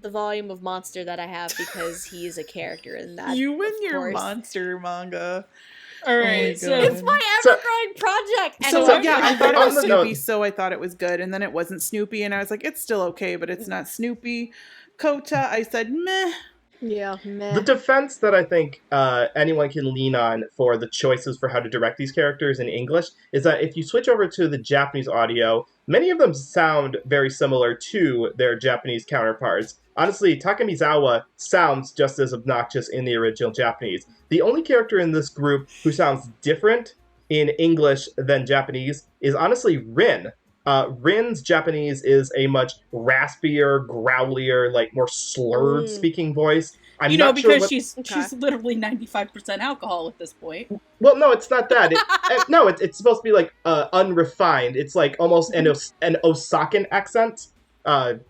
the volume of Monster that I have because he is a character in that. You and your monster manga. Alright, so it's my ever-growing project. So Anyway. yeah, I thought it was On the note- Snoopy, so I thought it was good, and then it wasn't Snoopy, and I was like, it's still okay, but it's not Snoopy. Kota, I said, meh. Yeah, meh. The defense that I think anyone can lean on for the choices for how to direct these characters in English is that if you switch over to the Japanese audio, many of them sound very similar to their Japanese counterparts. Honestly, Takemizawa sounds just as obnoxious in the original Japanese. The only character in this group who sounds different in English than Japanese is honestly Rin. Rin's Japanese is a much raspier, growlier, like more slurred speaking voice. I'm not because sure she's literally 95% alcohol at this point. Well, no, it's not that. It's supposed to be like unrefined. It's like almost an Osakan accent.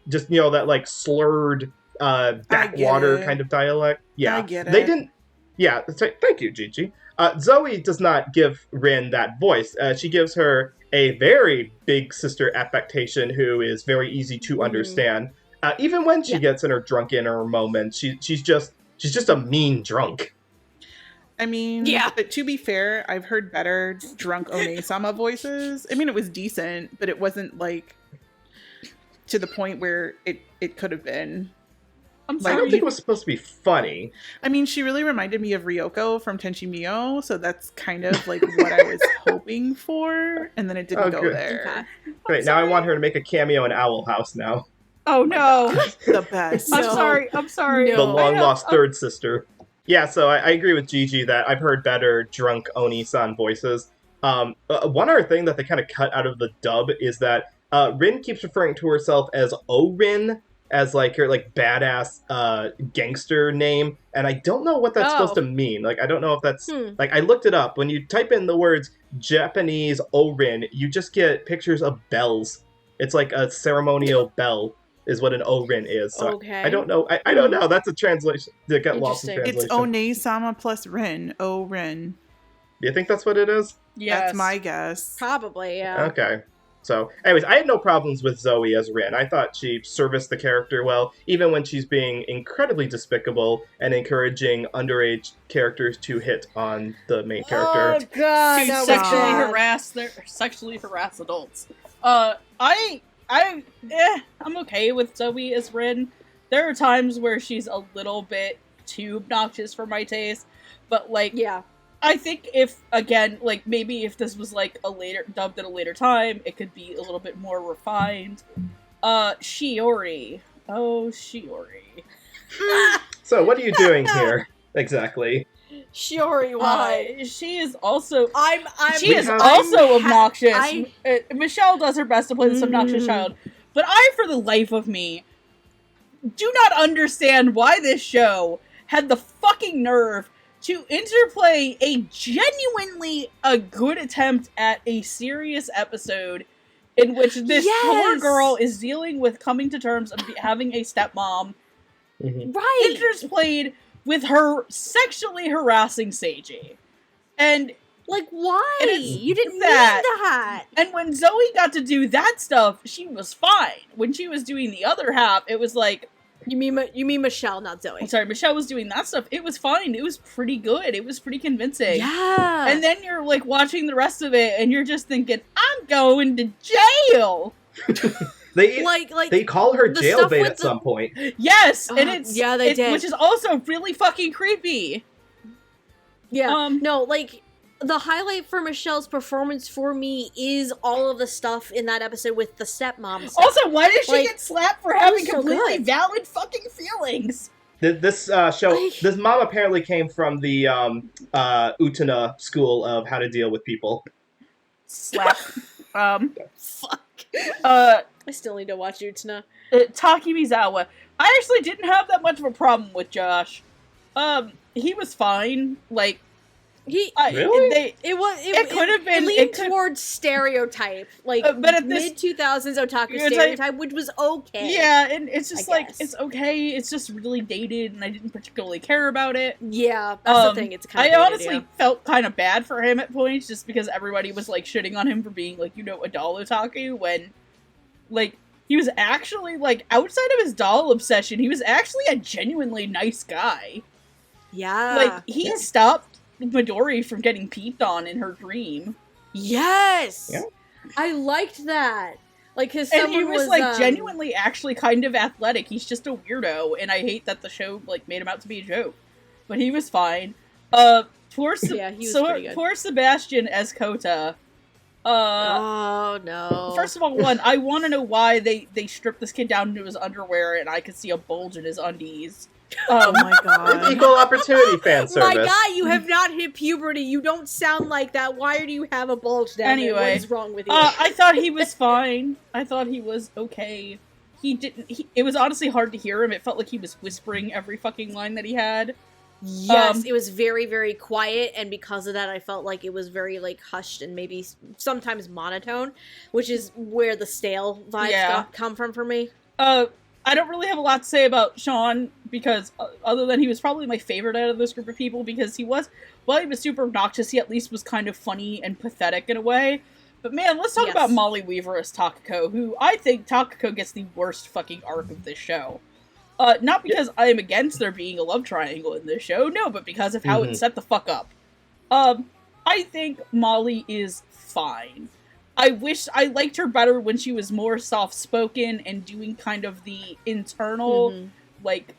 Just that like slurred backwater kind of dialect. Yeah, I get it. They didn't. Yeah, thank you, Gigi. Zoe does not give Rin that voice. She gives her a very big sister affectation who is very easy to understand. Even when she gets in her drunken or moments, she's just a mean drunk. I mean, but to be fair, I've heard better drunk One-sama voices. I mean, it was decent, but it wasn't like to the point where it could have been. I don't think it was supposed to be funny. I mean, she really reminded me of Ryoko from Tenchi Mio, so that's kind of like what I was hoping for, and then it didn't go there. Okay. Great, now I want her to make a cameo in Owl House now. Oh no. The best. I'm sorry. The long-lost third sister. Yeah, so I agree with Gigi that I've heard better drunk Oni-san voices. One other thing that they kind of cut out of the dub is that Rin keeps referring to herself as O-Rin, as like her like badass gangster name, and I don't know what that's supposed to mean. Like I don't know if that's like I looked it up. When you type in the words Japanese O-Rin, you just get pictures of bells. It's like a ceremonial bell is what an O-Rin is. So I don't know. I don't know. That's a translation that got lost in translation. It's One-sama plus Rin. O-Rin. Do you think that's what it is? Yes. That's my guess. Probably, yeah. Okay. So, anyways, I had no problems with Zoe as Rin. I thought she serviced the character well, even when she's being incredibly despicable and encouraging underage characters to hit on the main character. Oh god, to sexually harass adults. I'm okay with Zoe as Rin. There are times where she's a little bit too obnoxious for my taste, but like, I think if, again, like, maybe if this was, like, dubbed at a later time, it could be a little bit more refined. Shiori. Oh, Shiori. So, what are you doing here, exactly? Shiori, why? She is also... She is also obnoxious. Michelle does her best to play this obnoxious child. But I, for the life of me, do not understand why this show had the fucking nerve to interplay a genuinely good attempt at a serious episode in which this poor girl is dealing with coming to terms of having a stepmom. Right. Interplayed with her sexually harassing Seiji. And like, why? You didn't need that. And when Zoe got to do that stuff, she was fine. When she was doing the other half, it was like, You mean Michelle, not Zoe. I'm sorry, Michelle was doing that stuff. It was fine. It was pretty good. It was pretty convincing. Yeah. And then you're, like, watching the rest of it, and you're just thinking, I'm going to jail! They call her jailbait at some point. Yes! And it's... Yeah, they did. Which is also really fucking creepy. Yeah. No, like... The highlight for Michelle's performance for me is all of the stuff in that episode with the stepmom stuff. Also, why did she get slapped for having completely valid fucking feelings? This show, this mom apparently came from the Utena school of how to deal with people. Slap. Fuck. I still need to watch Utena. Takemizawa. I actually didn't have that much of a problem with Josh. He was fine. Like, Really? It could have been. It leaned towards stereotype, like but at mid 2000s otaku stereotype, which was okay. Yeah, and it's just it's okay. It's just really dated, and I didn't particularly care about it. Yeah, that's the thing. It's kind of. I honestly felt kind of bad for him at points, just because everybody was like shitting on him for being like a doll otaku when, like, he was actually like outside of his doll obsession, he was actually a genuinely nice guy. Yeah, like he stopped Midori from getting peeped on in her dream. Yes! Yeah. I liked that. Like, cause and he was like genuinely actually kind of athletic. He's just a weirdo, and I hate that the show like made him out to be a joke. But he was fine. Poor Sebastian as Kota. Oh no. First of all, I want to know why they stripped this kid down into his underwear and I could see a bulge in his undies. Oh my god. Equal opportunity fan service. My god, you have not hit puberty. You don't sound like that. Why do you have a bulge down there? What is wrong with you? I thought he was fine. I thought he was okay. It was honestly hard to hear him. It felt like he was whispering every fucking line that he had. Yes, it was very, very quiet, and because of that, I felt like it was very, like, hushed and maybe sometimes monotone, which is where the stale vibes come from for me. I don't really have a lot to say about Sean, because other than he was probably my favorite out of this group of people, because he was super obnoxious, he at least was kind of funny and pathetic in a way. But man, let's talk about Molly Weaver as Takako, who I think Takako gets the worst fucking arc of this show. Not because I am against there being a love triangle in this show, no, but because of how it's set the fuck up. I think Molly is fine. I wish I liked her better when she was more soft-spoken and doing kind of the internal, like,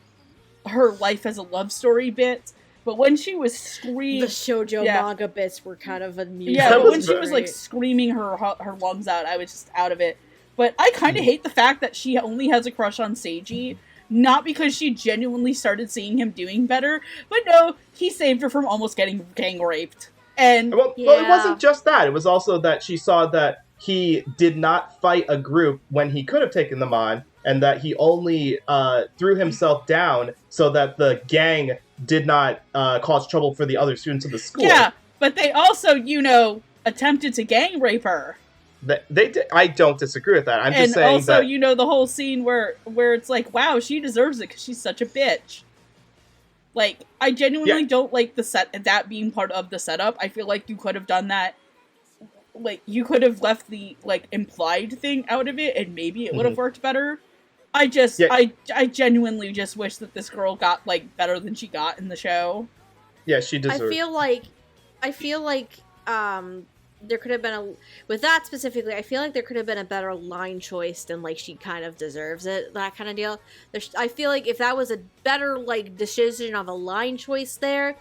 her life as a love story bit. But when she was screaming... The shoujo manga bits were kind of amusing. Yeah, but when she was, like, screaming her lungs out, I was just out of it. But I kind of hate the fact that she only has a crush on Seiji. Not because she genuinely started seeing him doing better, but no, he saved her from almost getting gang raped. And well, it wasn't just that. It was also that she saw that he did not fight a group when he could have taken them on, and that he only threw himself down so that the gang did not cause trouble for the other students of the school. Yeah, but they also, attempted to gang rape her. They did. I don't disagree with that. I'm just saying that... And also, the whole scene where it's like, wow, she deserves it because she's such a bitch. Like, I genuinely don't like that being part of the setup. I feel like you could have done that. Like, you could have left the, like, implied thing out of it, and maybe it would have worked better. I genuinely just wish that this girl got, like, better than she got in the show. Yeah, she deserves. I feel like there could have been with that specifically, I feel like there could have been a better line choice than, like, she kind of deserves it, that kind of deal. I feel like if that was a better, like, decision of a line choice there,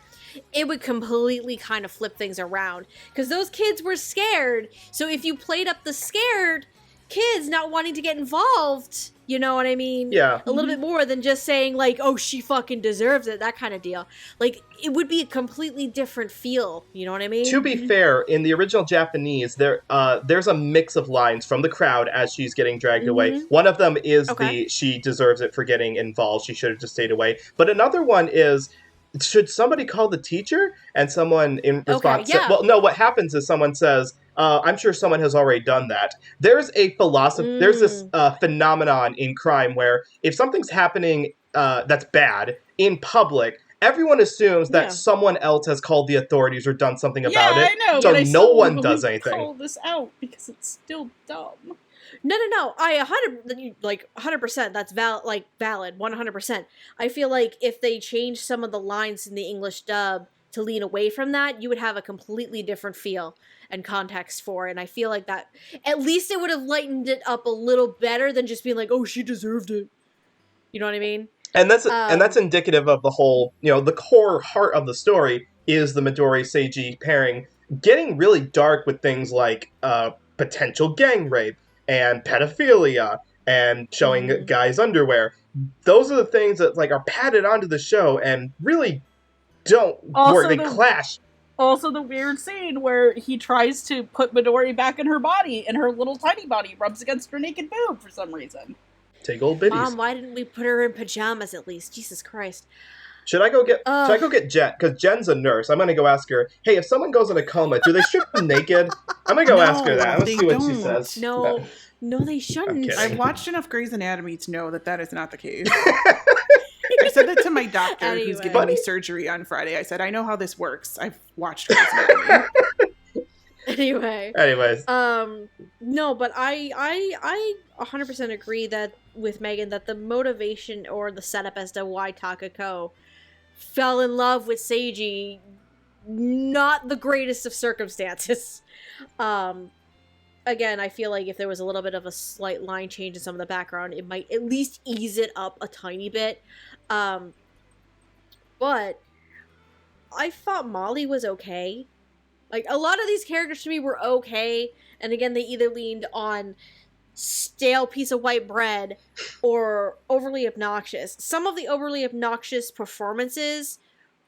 it would completely kind of flip things around. Because those kids were scared, so if you played up the scared kids not wanting to get involved, you know what I mean? Yeah. A little bit more than just saying, like, oh, she fucking deserves it, that kind of deal. Like, it would be a completely different feel, you know what I mean? To be fair, in the original Japanese, there's a mix of lines from the crowd as she's getting dragged away. One of them is she deserves it for getting involved, she should have just stayed away. But another one is, should somebody call the teacher? And someone in response said, well, no, what happens is someone says, I'm sure someone has already done that. There's a philosophy, there's this phenomenon in crime where if something's happening that's bad in public, everyone assumes that someone else has called the authorities or done something about it. I know, so but no one does anything. Call this out because it's still dumb. No. 100%. That's valid. 100%. I feel like if they changed some of the lines in the English dub to lean away from that, you would have a completely different feel and context for it. And I feel like that, at least it would have lightened it up a little better than just being like, oh, she deserved it. You know what I mean? And that's indicative of the whole, the core heart of the story is the Midori Seiji pairing getting really dark with things like potential gang rape and pedophilia and showing guys' underwear. Those are the things that are padded onto the show and really don't work. They clash. Also the weird scene where he tries to put Midori back in her body and her little tiny body rubs against her naked boob for some reason. Take old biddies. Mom, why didn't we put her in pajamas at least? Jesus Christ. Should I go get Jen? Because Jen's a nurse. I'm gonna go ask her. Hey, if someone goes in a coma, do they strip them naked? I'm gonna go ask her that. I'm gonna see what she says. No, they shouldn't. I've watched enough Grey's Anatomy to know that is not the case. I said that to my doctor who's giving me surgery on Friday. I said, I know how this works. I've watched Grey's Anatomy. Anyways. No, but I 100% agree that with Megan that the motivation or the setup as to why Takako fell in love with Seiji, not the greatest of circumstances. Again, I feel like if there was a little bit of a slight line change in some of the background, it might at least ease it up a tiny bit. But I thought Molly was okay. Like, a lot of these characters to me were okay, and again, they either leaned on stale piece of white bread or overly obnoxious. Some of the overly obnoxious performances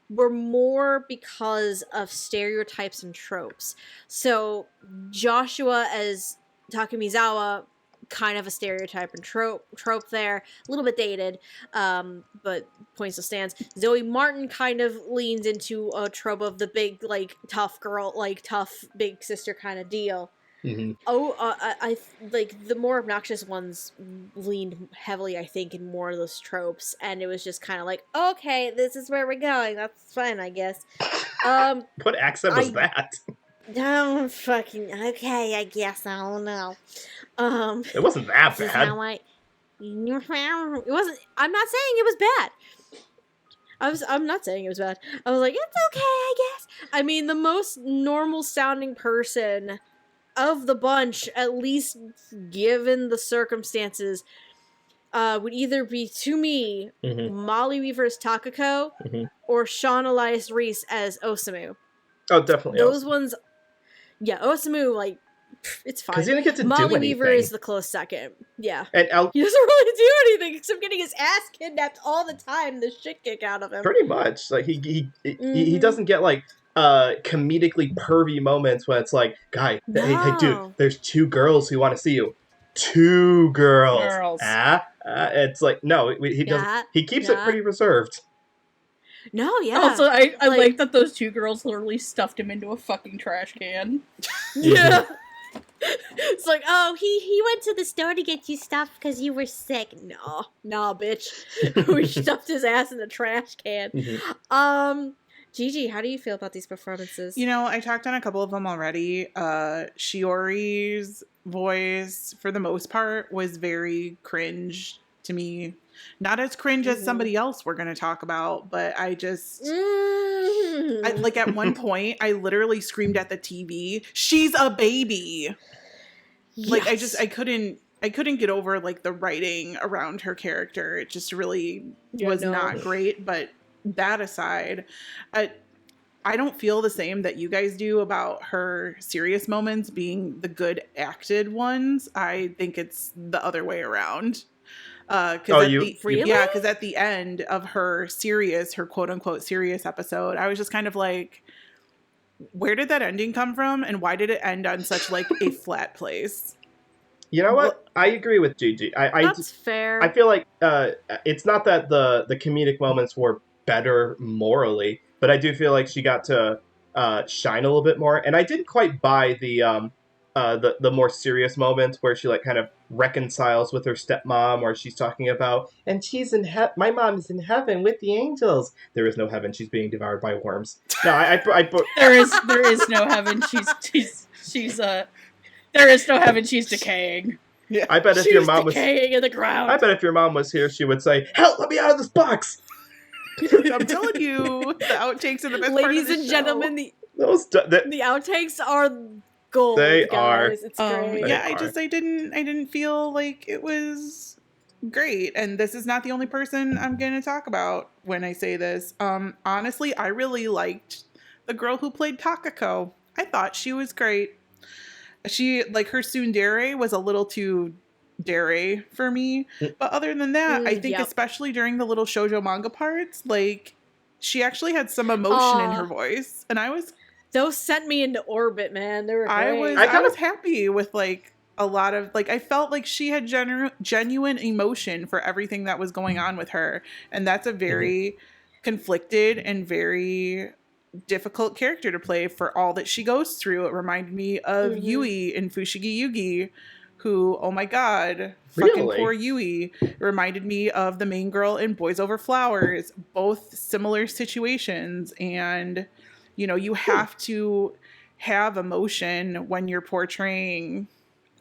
were more because of stereotypes and tropes. So, Joshua as Takumizawa, kind of a stereotype and trope there. A little bit dated, but points still stands. Zoe Martin kind of leans into a trope of the big, like, tough girl, like, tough big sister kind of deal. Mm-hmm. I like the more obnoxious ones leaned heavily, I think, in more of those tropes, and it was just kind of like, okay, this is where we're going. That's fine, I guess. What accent was that? Oh, fucking okay, I guess. I don't know. It wasn't that bad. It wasn't. I'm not saying it was bad. I'm not saying it was bad. I was like, it's okay, I guess. I mean, the most normal sounding person of the bunch, at least given the circumstances, would either be, to me, Molly Weaver as Takako, or Sean Elias Reese as Osamu. Oh, definitely. Those ones, yeah, Osamu, like, it's fine. Because he didn't get to Molly do anything. Weaver is the close second. Yeah. And he doesn't really do anything except getting his ass kidnapped all the time, the shit kicked out of him. Pretty much. Like, he doesn't get, like, comedically pervy moments when it's like, guy, hey, dude, there's 2 girls who want to see you. 2 girls. It's like, no, he doesn't. He keeps it pretty reserved. No, yeah. Also, I like that those 2 girls literally stuffed him into a fucking trash can. Yeah. It's like, oh, he went to the store to get you stuff because you were sick. No, nah, bitch. We stuffed his ass in the trash can. Gigi, how do you feel about these performances? You know, I talked on a couple of them already. Shiori's voice, for the most part, was very cringe to me. Not as cringe as somebody else we're going to talk about, but I just... like, at one point, I literally screamed at the TV, "She's a baby!" Yes. Like, I couldn't get over, like, the writing around her character. It just really was not great, but that aside, I don't feel the same that you guys do about her serious moments being the good acted ones. I think it's the other way around. Because at the end of her quote unquote serious episode, I was just kind of like, where did that ending come from, and why did it end on such like a flat place? You know what? I agree with Gigi. That's fair. I feel like it's not that the comedic moments were better morally, but I do feel like she got to shine a little bit more, and I didn't quite buy the more serious moments where she like kind of reconciles with her stepmom, or she's talking about, and she's in my mom is in heaven with the angels. There is no heaven. She's being devoured by worms. No, there is no heaven. There is no heaven. She's decaying. Yeah. I bet if your mom was decaying in the ground. I bet if your mom was here, she would say, "Help! Let me out of this box." I'm telling you, the outtakes are the best part of the show. Ladies and gentlemen, the outtakes are gold. They guys. are. It's great. I didn't feel like it was great, and this is not the only person I'm going to talk about when I say this. Honestly, I really liked the girl who played Takako. I thought she was great. She, like, her tsundere was a little too dere for me, but other than that, I think especially during the little shoujo manga parts, like, she actually had some emotion in her voice, and those sent me into orbit, man. They were great. I was happy with, like, a lot of, like, I felt like she had genuine emotion for everything that was going on with her, and that's a very conflicted and very difficult character to play for all that she goes through. It reminded me of Yui in Fushigi Yugi, who, oh my god, fucking Really? poor Yui. It reminded me of the main girl in Boys Over Flowers, both similar situations. And, you know, you have to have emotion when you're portraying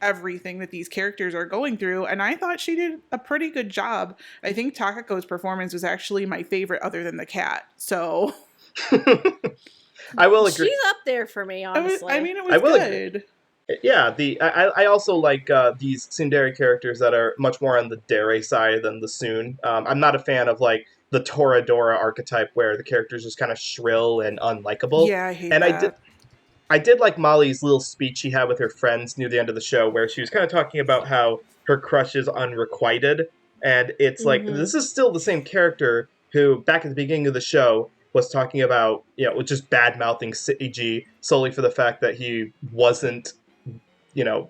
everything that these characters are going through. And I thought she did a pretty good job. I think Takako's performance was actually my favorite other than the cat. So I will agree. She's up there for me, honestly. It was good. Agree. Yeah, I also like these tsundere characters that are much more on the dere side than the soon. I'm not a fan of like the Toradora archetype where the character's just kind of shrill and unlikable. Yeah, I hate and that. I did like Molly's little speech she had with her friends near the end of the show where she was kind of talking about how her crush is unrequited. And it's like, this is still the same character who, back at the beginning of the show, was talking about, you know, just bad-mouthing Seiji solely for the fact that he wasn't, you know,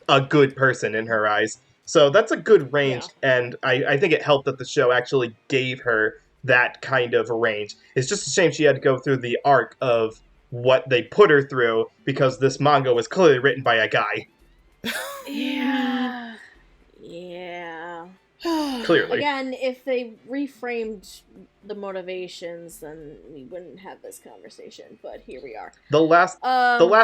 a good person in her eyes. So that's a good range, and I think it helped that the show actually gave her that kind of a range. It's just a shame she had to go through the arc of what they put her through, because this manga was clearly written by a guy. Yeah. Clearly. Again, if they reframed the motivations, then we wouldn't have this conversation, but here we are. The last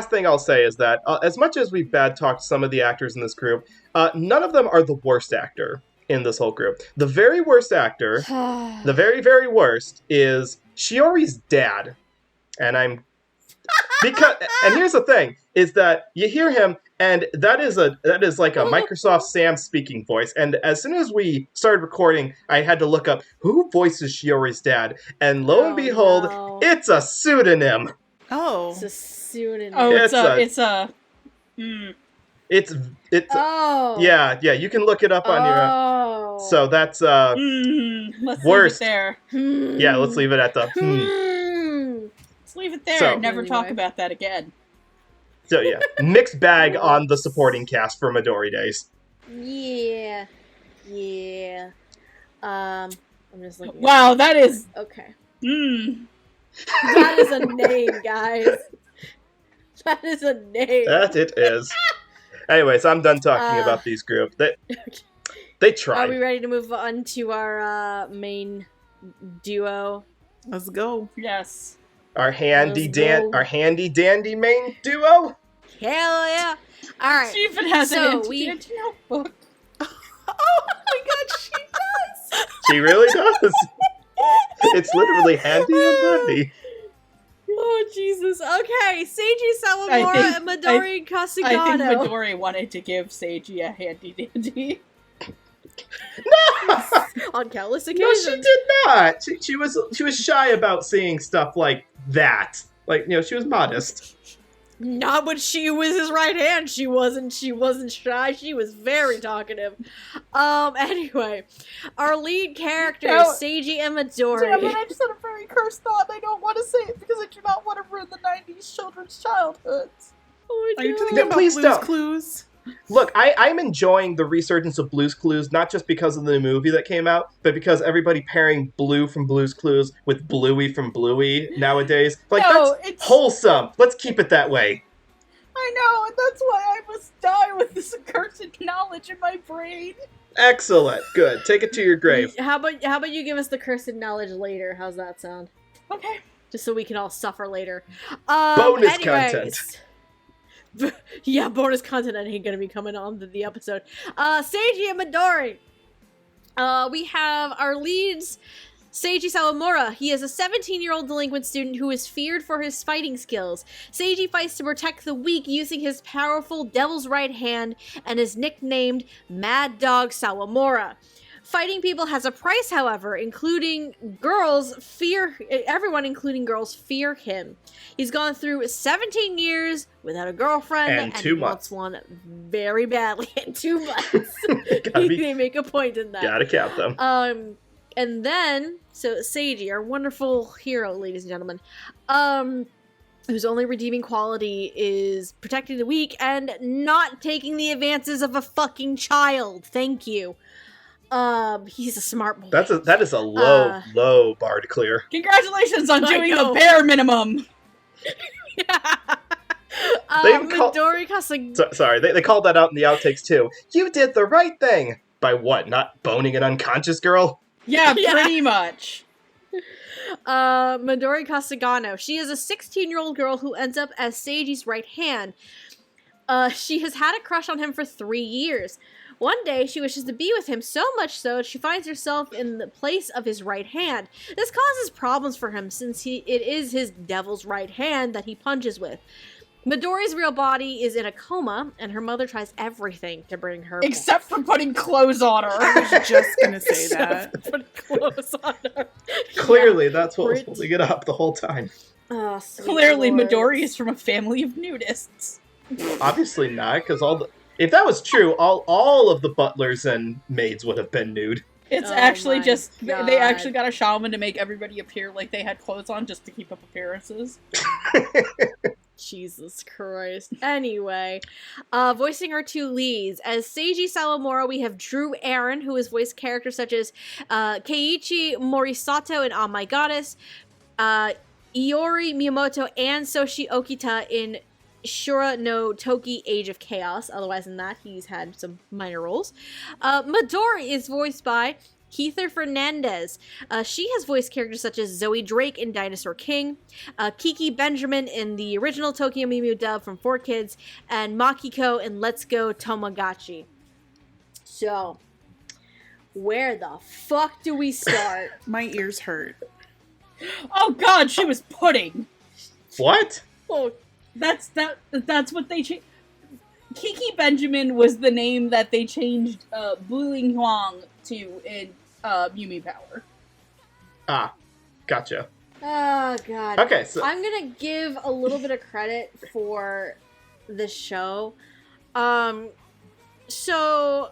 thing I'll say is that as much as we've bad-talked some of the actors in this group, none of them are the worst actor in this whole group. The very worst actor, the very, very worst, is Shiori's dad. And here's the thing, is that you hear him, and that is like a Microsoft Sam speaking voice. And as soon as we started recording, I had to look up who voices Shiori's dad, and lo and behold, it's a pseudonym. Oh, it's a pseudonym. Oh, yeah. You can look it up on your own. So that's let's worst. Leave it there. Yeah, let's leave it at the Let's leave it there. So, Never talk about that again. So yeah, mixed bag on the supporting cast for Midori Days. Yeah. I'm just looking. Wow, that is okay. That is a name, guys. That is a name. That it is. Anyways, I'm done talking about these groups. They tried. Are we ready to move on to our main duo? Let's go. Yes. Our handy dandy main duo? Hell yeah. Alright. She even has an handy notebook. Oh my god, she does! She really does. It's literally handy and dandy. Oh, Jesus. Okay, Seiji Sawamura and Midori Kasugano. I think Midori wanted to give Seiji a handy dandy. No! On countless No, occasions. she did not. She was shy about seeing stuff like that. Like, you know, she was modest. Not when she was his right hand. She wasn't shy. She was very talkative. Anyway, our lead characters, Seiji and Midori. Damn it, I just had a very cursed thought. I don't want to say it because I do not want to ruin the 90s children's childhoods. Oh, are you talking about Please Blue's don't. Clues? Look, I'm enjoying the resurgence of Blue's Clues, not just because of the new movie that came out, but because everybody pairing Blue from Blue's Clues with Bluey from Bluey nowadays. Like, that's wholesome. Let's keep it that way. I know, and that's why I must die with this accursed knowledge in my brain. Excellent. Good. Take it to your grave. How about you give us the cursed knowledge later? How's that sound? Okay. Just so we can all suffer later. Bonus content. Yeah, bonus content ain't gonna be coming on the episode. Seiji and Midori. We have our leads, Seiji Sawamura. He is a 17-year-old delinquent student who is feared for his fighting skills. Seiji fights to protect the weak using his powerful devil's right hand and is nicknamed Mad Dog Sawamura. Fighting people has a price, however, including everyone, including girls, fear him. He's gone through 17 years without a girlfriend, and 2 he months. wants one very badly in 2 months. They make a point in that. Gotta count them. And then, so Seiji, our wonderful hero, ladies and gentlemen, whose only redeeming quality is protecting the weak and not taking the advances of a fucking child. Thank you. He's a smart boy. That is a low bar to clear. Congratulations on doing the bare minimum. Midori Sorry, they called that out in the outtakes too. You did the right thing. By what? Not boning an unconscious girl? Yeah, pretty much. Midori Kasagano. She is a 16-year-old girl who ends up as Seiji's right hand. She has had a crush on him for 3 years. One day, she wishes to be with him so much so she finds herself in the place of his right hand. This causes problems for him since it is his devil's right hand that he punches with. Midori's real body is in a coma, and her mother tries everything to bring her except for putting clothes on her. I was just gonna say that. Put clothes on her. Clearly, that's what was holding it up the whole time. Oh, clearly, Midori is from a family of nudists. Obviously not, because if that was true, all of the butlers and maids would have been nude. It's actually just they actually got a shaman to make everybody appear like they had clothes on just to keep up appearances. Jesus Christ. Anyway, voicing our two leads. As Seiji Sawamura, we have Drew Aaron, who has voiced characters such as Keiichi Morisato in Oh My Goddess, Iori Miyamoto, and Soshi Okita in Shura no Toki Age of Chaos. Otherwise than that, he's had some minor roles. Midori is voiced by Heather Fernandez. She has voiced characters such as Zoe Drake in Dinosaur King, Kiki Benjamin in the original Tokyo Mew dub from 4Kids, and Makiko in Let's Go Tomogachi. So, where the fuck do we start? My ears hurt. Oh god, she was pudding. What? Oh, that's what they changed. Kiki Benjamin was the name that they changed Buling Huang to in Yumi Power. Ah, gotcha. Oh, God. Okay, so I'm gonna give a little bit of credit for the show. So,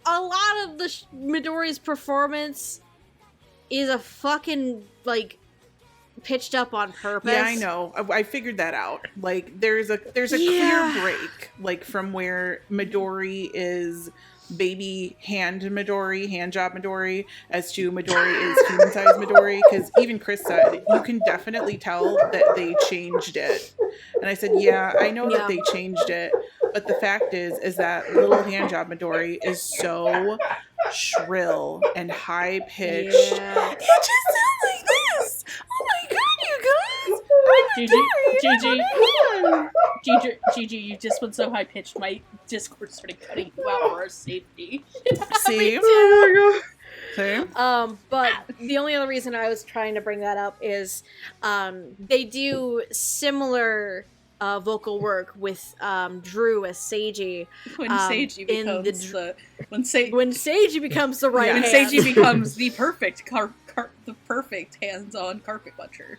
a lot of the Midori's performance is a fucking, pitched up on purpose. Yeah, I know. I figured that out. There's a clear break, from where Midori is baby hand job Midori, as to Midori is human sized Midori, because even Chris said you can definitely tell that they changed it, and I said, yeah, I know that they changed it, but the fact is that little hand job Midori is so shrill and high pitched. Yeah. It just sounds like this. Oh my god, you guys! Gigi, you just went so high pitched. My Discord started cutting you out for our safety. See? Oh my God. But the only other reason I was trying to bring that up is they do similar vocal work with Drew as Seiji. When Seiji becomes when Seiji becomes the right hand. When Seiji becomes the perfect the perfect hands-on carpet puncher.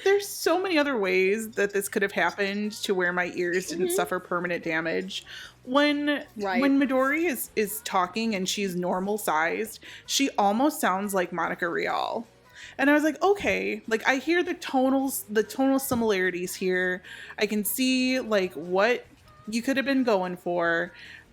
There's so many other ways that this could have happened to where my ears didn't suffer permanent damage. When Midori is talking and she's normal sized, she almost sounds like Monica Rial. And I was like, okay, I hear the tonal similarities here. I can see what you could have been going for.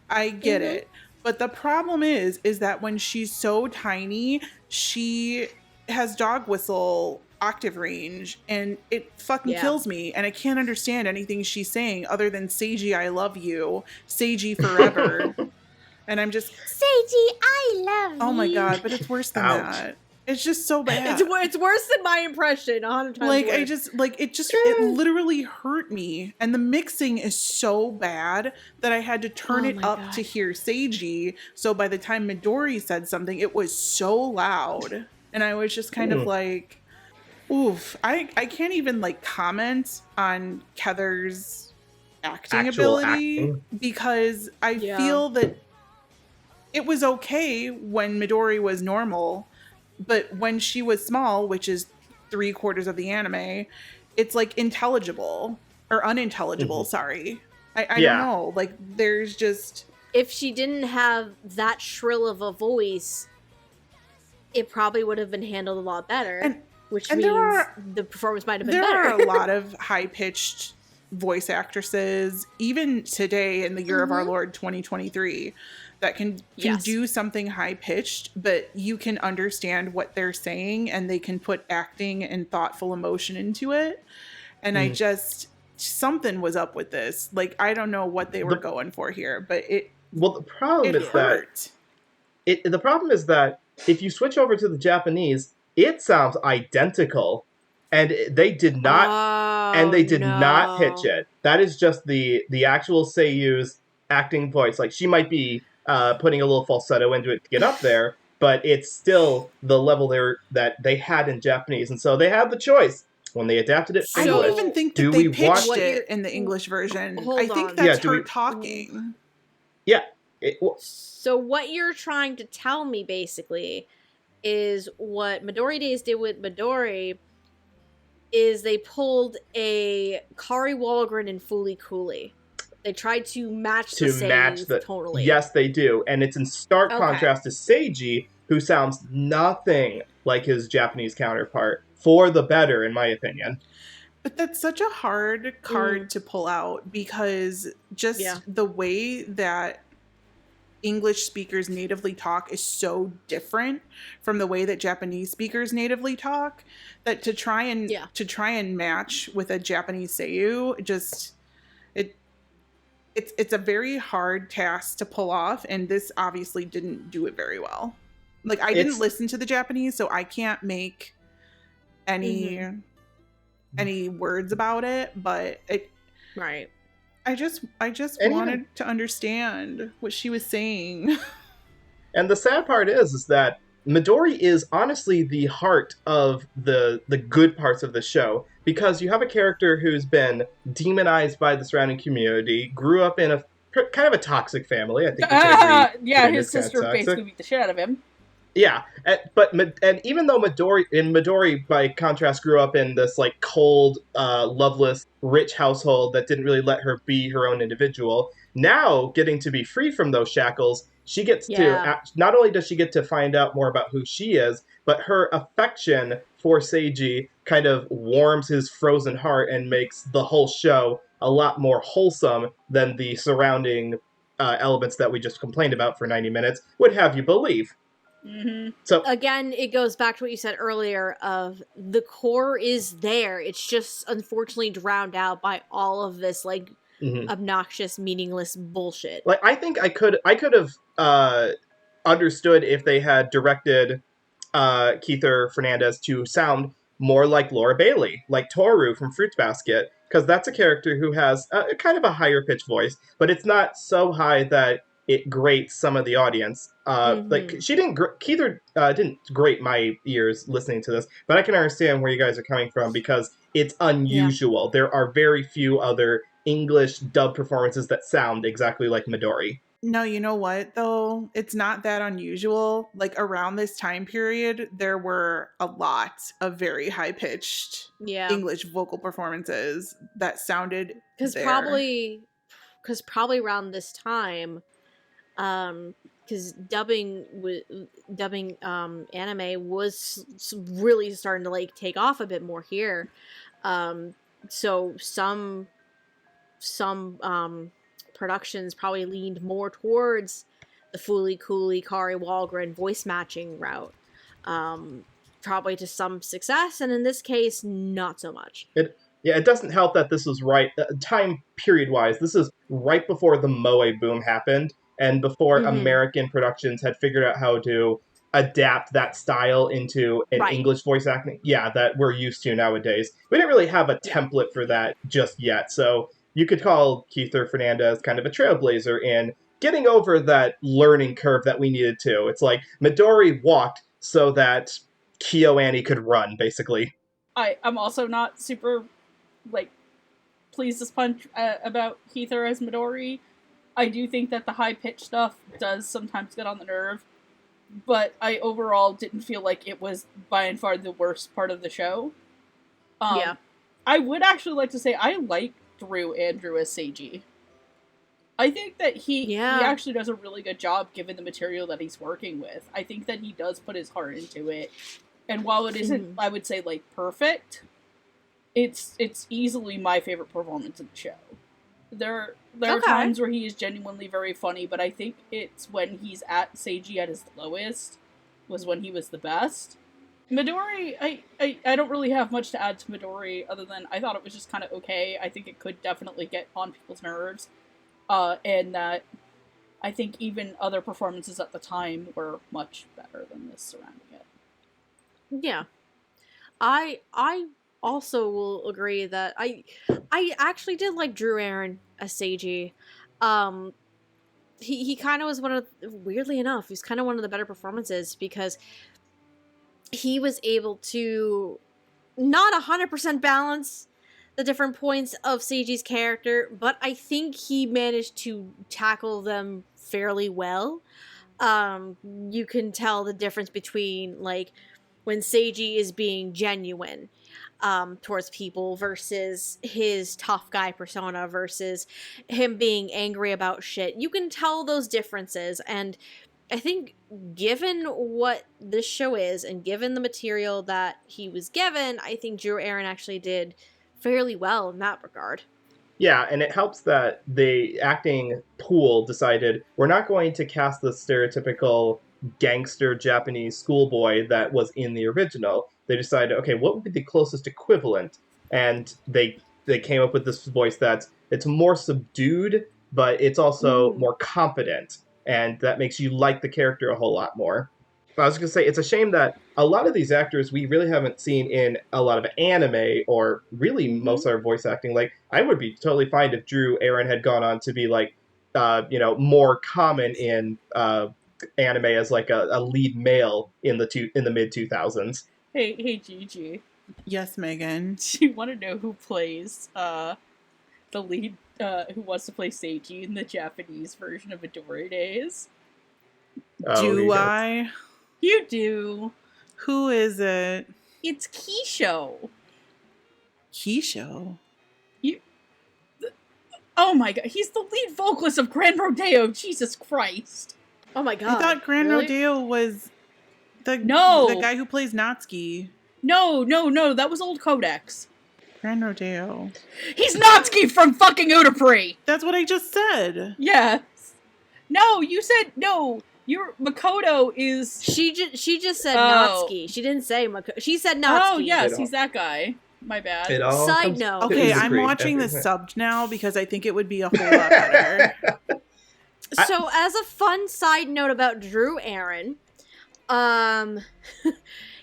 I get it. But the problem is that when she's so tiny, she has dog whistle octave range, and it fucking kills me, and I can't understand anything she's saying other than Seiji, I love you, Seiji forever. And I'm just, Seiji, I love you. Oh my god, but it's worse than that. It's just so bad. It's worse than my impression, 100 times worse. It literally hurt me. And the mixing is so bad that I had to turn it up to hear Seiji. So by the time Midori said something, it was so loud. And I was just kind of like, oof. I can't even comment on Heather's acting ability because I feel that it was okay when Midori was normal. But when she was small, which is 3/4 of the anime, it's intelligible or unintelligible. Sorry. I don't know. There's just. If she didn't have that shrill of a voice, it probably would have been handled a lot better. Which means the performance might have been better. There are a lot of high-pitched voice actresses, even today in the year of our Lord 2023, that can do something high-pitched, but you can understand what they're saying and they can put acting and thoughtful emotion into it. And I just, something was up with this. Like, I don't know what they were going for here, but the problem is hurt. The problem is that if you switch over to the Japanese, it sounds identical, and they did not, not pitch it. That is just the actual seiyu's acting voice. Like, she might be putting a little falsetto into it to get up there, but it's still the level that they had in Japanese, and so they had the choice when they adapted it. I don't even think that they pitched it in the English version. I think that's her talking. Yeah. So what you're trying to tell me, basically, is what Midori Days did with Midori is they pulled a Kari Walgren and Fooly Cooley. They tried to match the tonally. Yes, they do. And it's in stark contrast to Seiji, who sounds nothing like his Japanese counterpart, for the better, in my opinion. But that's such a hard card to pull out, because just the way that English speakers natively talk is so different from the way that Japanese speakers natively talk, that to try and match with a Japanese seiyu, it's a very hard task to pull off, and this obviously didn't do it very well. Like, I didn't listen to the Japanese, so I can't make any words about it, but I just wanted to understand what she was saying. And the sad part is that Midori is honestly the heart of the good parts of the show, because you have a character who's been demonized by the surrounding community, grew up in a kind of a toxic family. I think his sister basically beat the shit out of him. Yeah, and even though Midori, by contrast, grew up in this like cold, loveless, rich household that didn't really let her be her own individual, now getting to be free from those shackles, she gets to, not only does she get to find out more about who she is, but her affection for Seiji kind of warms his frozen heart and makes the whole show a lot more wholesome than the surrounding elements that we just complained about for 90 minutes would have you believe. Mm-hmm. So again, it goes back to what you said earlier of the core is there. It's just unfortunately drowned out by all of this like obnoxious, meaningless bullshit. Like, I think I could have understood if they had directed Keither Fernandez to sound more like Laura Bailey, like Toru from Fruits Basket, because that's a character who has kind of a higher pitched voice, but it's not so high that it grates some of the audience. Like, Keither didn't grate my ears listening to this, but I can understand where you guys are coming from, because it's unusual. There are very few other English dub performances that sound exactly like Midori. No, you know what, though? It's not that unusual. Like, around this time period, there were a lot of very high-pitched English vocal performances that sounded Because probably around this time, because dubbing anime was really starting to like take off a bit more here. So some productions probably leaned more towards the Fooly Cooley, Kari Walgren voice matching route. Probably to some success, and in this case, not so much. It doesn't help that this is right, time period-wise, this is right before the Moe boom happened, and before American productions had figured out how to adapt that style into an English voice acting, that we're used to nowadays. We didn't really have a template for that just yet, so you could call Keither Fernandez kind of a trailblazer in getting over that learning curve that we needed to. It's like Midori walked so that KyoAni could run, basically. I'm also not super, pleased as punch about Keither as Midori. I do think that the high-pitched stuff does sometimes get on the nerve, but I overall didn't feel like it was by and far the worst part of the show. I would actually like to say I like Drew Andrew as Seiji. I think that he actually does a really good job given the material that he's working with. I think that he does put his heart into it. And while it isn't, I would say, perfect, it's easily my favorite performance of the show. There are times where he is genuinely very funny, but I think it's when he's at Seiji at his lowest was when he was the best. Midori, I don't really have much to add to Midori other than I thought it was just kind of okay. I think it could definitely get on people's nerves. And that I think even other performances at the time were much better than this surrounding it. Yeah. I also will agree that I actually did like Drew Aaron as Seiji. He kind of was weirdly enough, he's kind of one of the better performances because he was able to not 100% balance the different points of Seiji's character, but I think he managed to tackle them fairly well. You can tell the difference between, like, when Seiji is being genuine towards people versus his tough guy persona versus him being angry about shit. You can tell those differences, and I think given what this show is and given the material that he was given, I think Drew Aaron actually did fairly well in that regard. Yeah, and it helps that the acting pool decided we're not going to cast the stereotypical gangster Japanese schoolboy that was in the original. They decided, okay, what would be the closest equivalent? And they came up with this voice it's more subdued, but it's also more confident. And that makes you like the character a whole lot more. I was going to say, it's a shame that a lot of these actors we really haven't seen in a lot of anime or really most of our voice acting. Like, I would be totally fine if Drew Aaron had gone on to be, like, more common in anime as, like, a lead male in the mid-2000s. Hey, Gigi. Yes, Megan. Do you want to know who plays the lead, who wants to play Seiji in the Japanese version of Midori Days? Do I? You do. Who is it? It's Kisho. Kisho? Oh my god, he's the lead vocalist of Grand Rodeo, Jesus Christ. Oh my god. I thought Grand Rodeo was the guy who plays Natsuki. No, that was Old Codex. Grand Rodeo. He's Natsuki from fucking Utapri! That's what I just said. Yeah. No, you said no. Makoto is... She just said Natsuki. She didn't say Makoto. She said Natsuki. Oh, yes, he's that guy. My bad. Side note. Okay, I'm watching this subbed now because I think it would be a whole lot better. So, as a fun side note about Drew Aaron,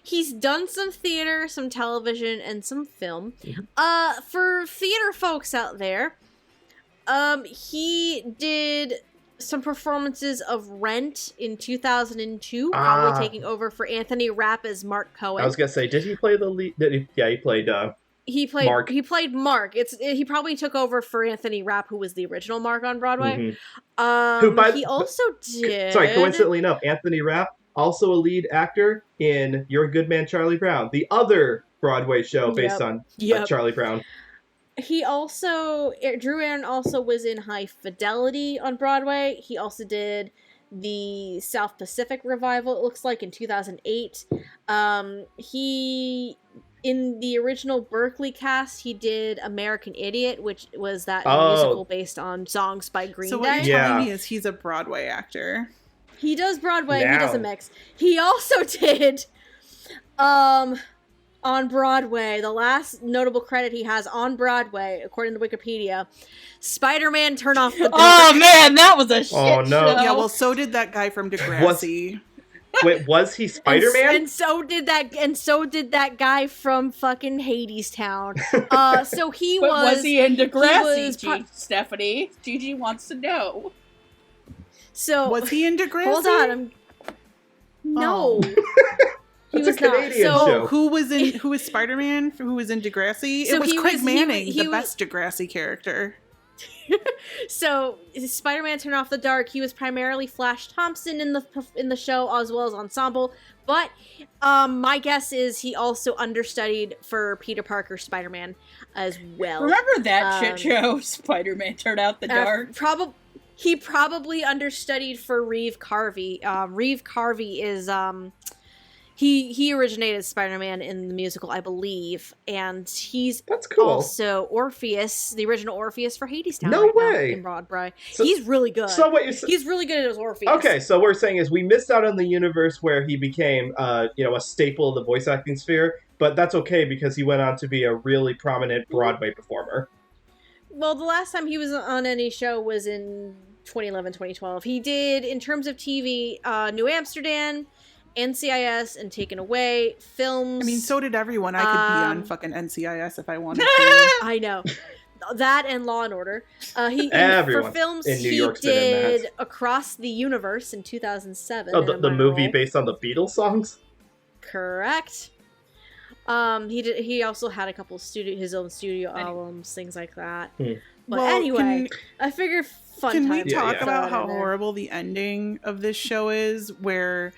he's done some theater, some television, and some film. For theater folks out there, he did some performances of Rent in 2002, probably taking over for Anthony Rapp as Mark Cohen. I was gonna say, did he play the lead? He played. He played Mark. He played Mark. He probably took over for Anthony Rapp, who was the original Mark on Broadway. He also did. Sorry, coincidentally enough, Anthony Rapp, also a lead actor in You're a Good Man, Charlie Brown, the other Broadway show based on Charlie Brown. Drew Aaron also was in High Fidelity on Broadway. He also did the South Pacific revival, it looks like, in 2008. In the original Berkeley cast, he did American Idiot, which was that musical based on songs by Green Day. So what you're telling me is he's a Broadway actor. He does Broadway, he does a mix. He also did, on Broadway, the last notable credit he has on Broadway, according to Wikipedia, Spider-Man Turn Off the Dark. Oh man, that was a shit no. show. Yeah, well, so did that guy from Degrassi. Wait, was he Spider-Man? And so did that guy from fucking Hadestown. So he was he in Degrassi, Stephanie? Gigi wants to know. So was he in Degrassi? Hold on. No. He was not. So who was Spider-Man? Who was in Degrassi? So it was Craig Manning, the best Degrassi character. So Spider-Man Turn Off the Dark. He was primarily Flash Thompson in the show as well as ensemble. But my guess is he also understudied for Peter Parker Spider-Man as well. Remember that shit show, Spider-Man Turn Out the Dark? He probably understudied for Reeve Carvey. Reeve Carvey He originated Spider-Man in the musical, I believe, and That's cool. Also Orpheus, the original Orpheus for Hadestown. No right way. now in Broadway. So, he's really good. So what he's really good as Orpheus. Okay, so what we're saying is we missed out on the universe where he became, a staple of the voice acting sphere, but that's okay because he went on to be a really prominent Broadway performer. Well, the last time he was on any show was in 2011, 2012. He did, in terms of TV, New Amsterdam, NCIS, and Taken Away, films. I mean, so did everyone. I could be on fucking NCIS if I wanted to. I know. That and Law and Order. Everyone for films, in New he York's did Across the Universe in 2007. Oh, the movie based on the Beatles songs? Correct. He also had a couple his own studio albums, things like that. But anyway, I figure Can we talk about how horrible the ending of this show is, where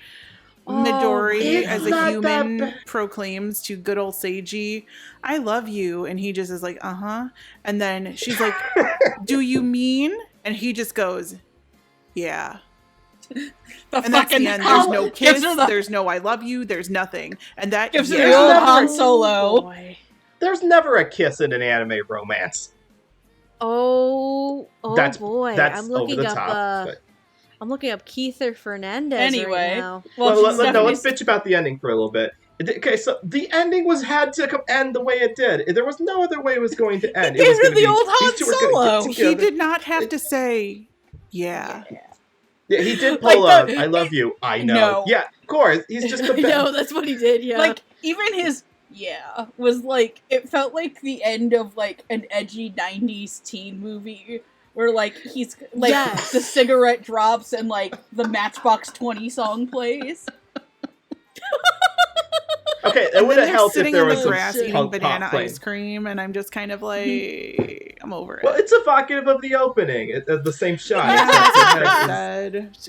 Midori, as a human, proclaims to good old Seiji, "I love you," and he just is like, "Uh-huh," and then she's like, "Do you mean?" And he just goes, "Yeah." And that's the end. There's no kiss, there's no "I love you," there's nothing, and that gives her the old Han Solo. Boy. There's never a kiss in an anime romance. Oh boy! That's I'm looking over the up. top, I'm looking up Keither Fernandez. Anyway, right now. Well, let's bitch about the ending for a little bit. Okay, so the ending had to end the way it did. There was no other way it was going to end. He gave her the old Han Solo. He did not have to say, "Yeah." Yeah, he did pull "I love you." I know. No. Yeah, of course. He's just the best. No, that's what he did. Yeah. Like even his was like, it felt like the end of like an edgy 90s teen movie where like he's like the cigarette drops and like the Matchbox 20 song plays. Okay, it would have helped if there was some grass eating banana ice cream, and I'm just kind of like, I'm over it. Well, it's evocative of the opening, the same shot.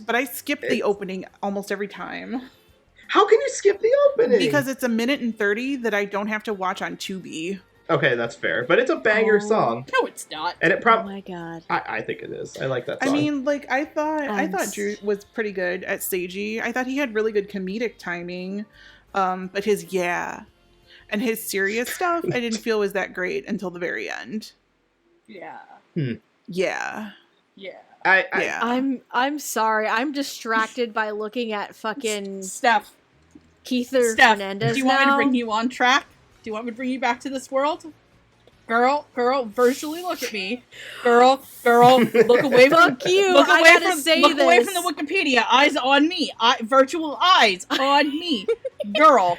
But I skip the opening almost every time. How can you skip the opening? Because it's 1:30 that I don't have to watch on Tubi. Okay, that's fair. But it's a banger song. No, it's not. And it oh my god. I think it is. I like that song. I mean, like, I thought Drew was pretty good at Seiji. I thought he had really good comedic timing. But his and his serious stuff I didn't feel was that great until the very end. Yeah. Yeah. I'm sorry. I'm distracted by looking at fucking Steph Keither Fernandez. Do you want me to bring you on track? Do you want me to bring you back to this world? Girl, virtually look at me. Girl, look away from you. Look away I from say look this. away from the Wikipedia. Eyes on me. Virtual eyes on me. Girl.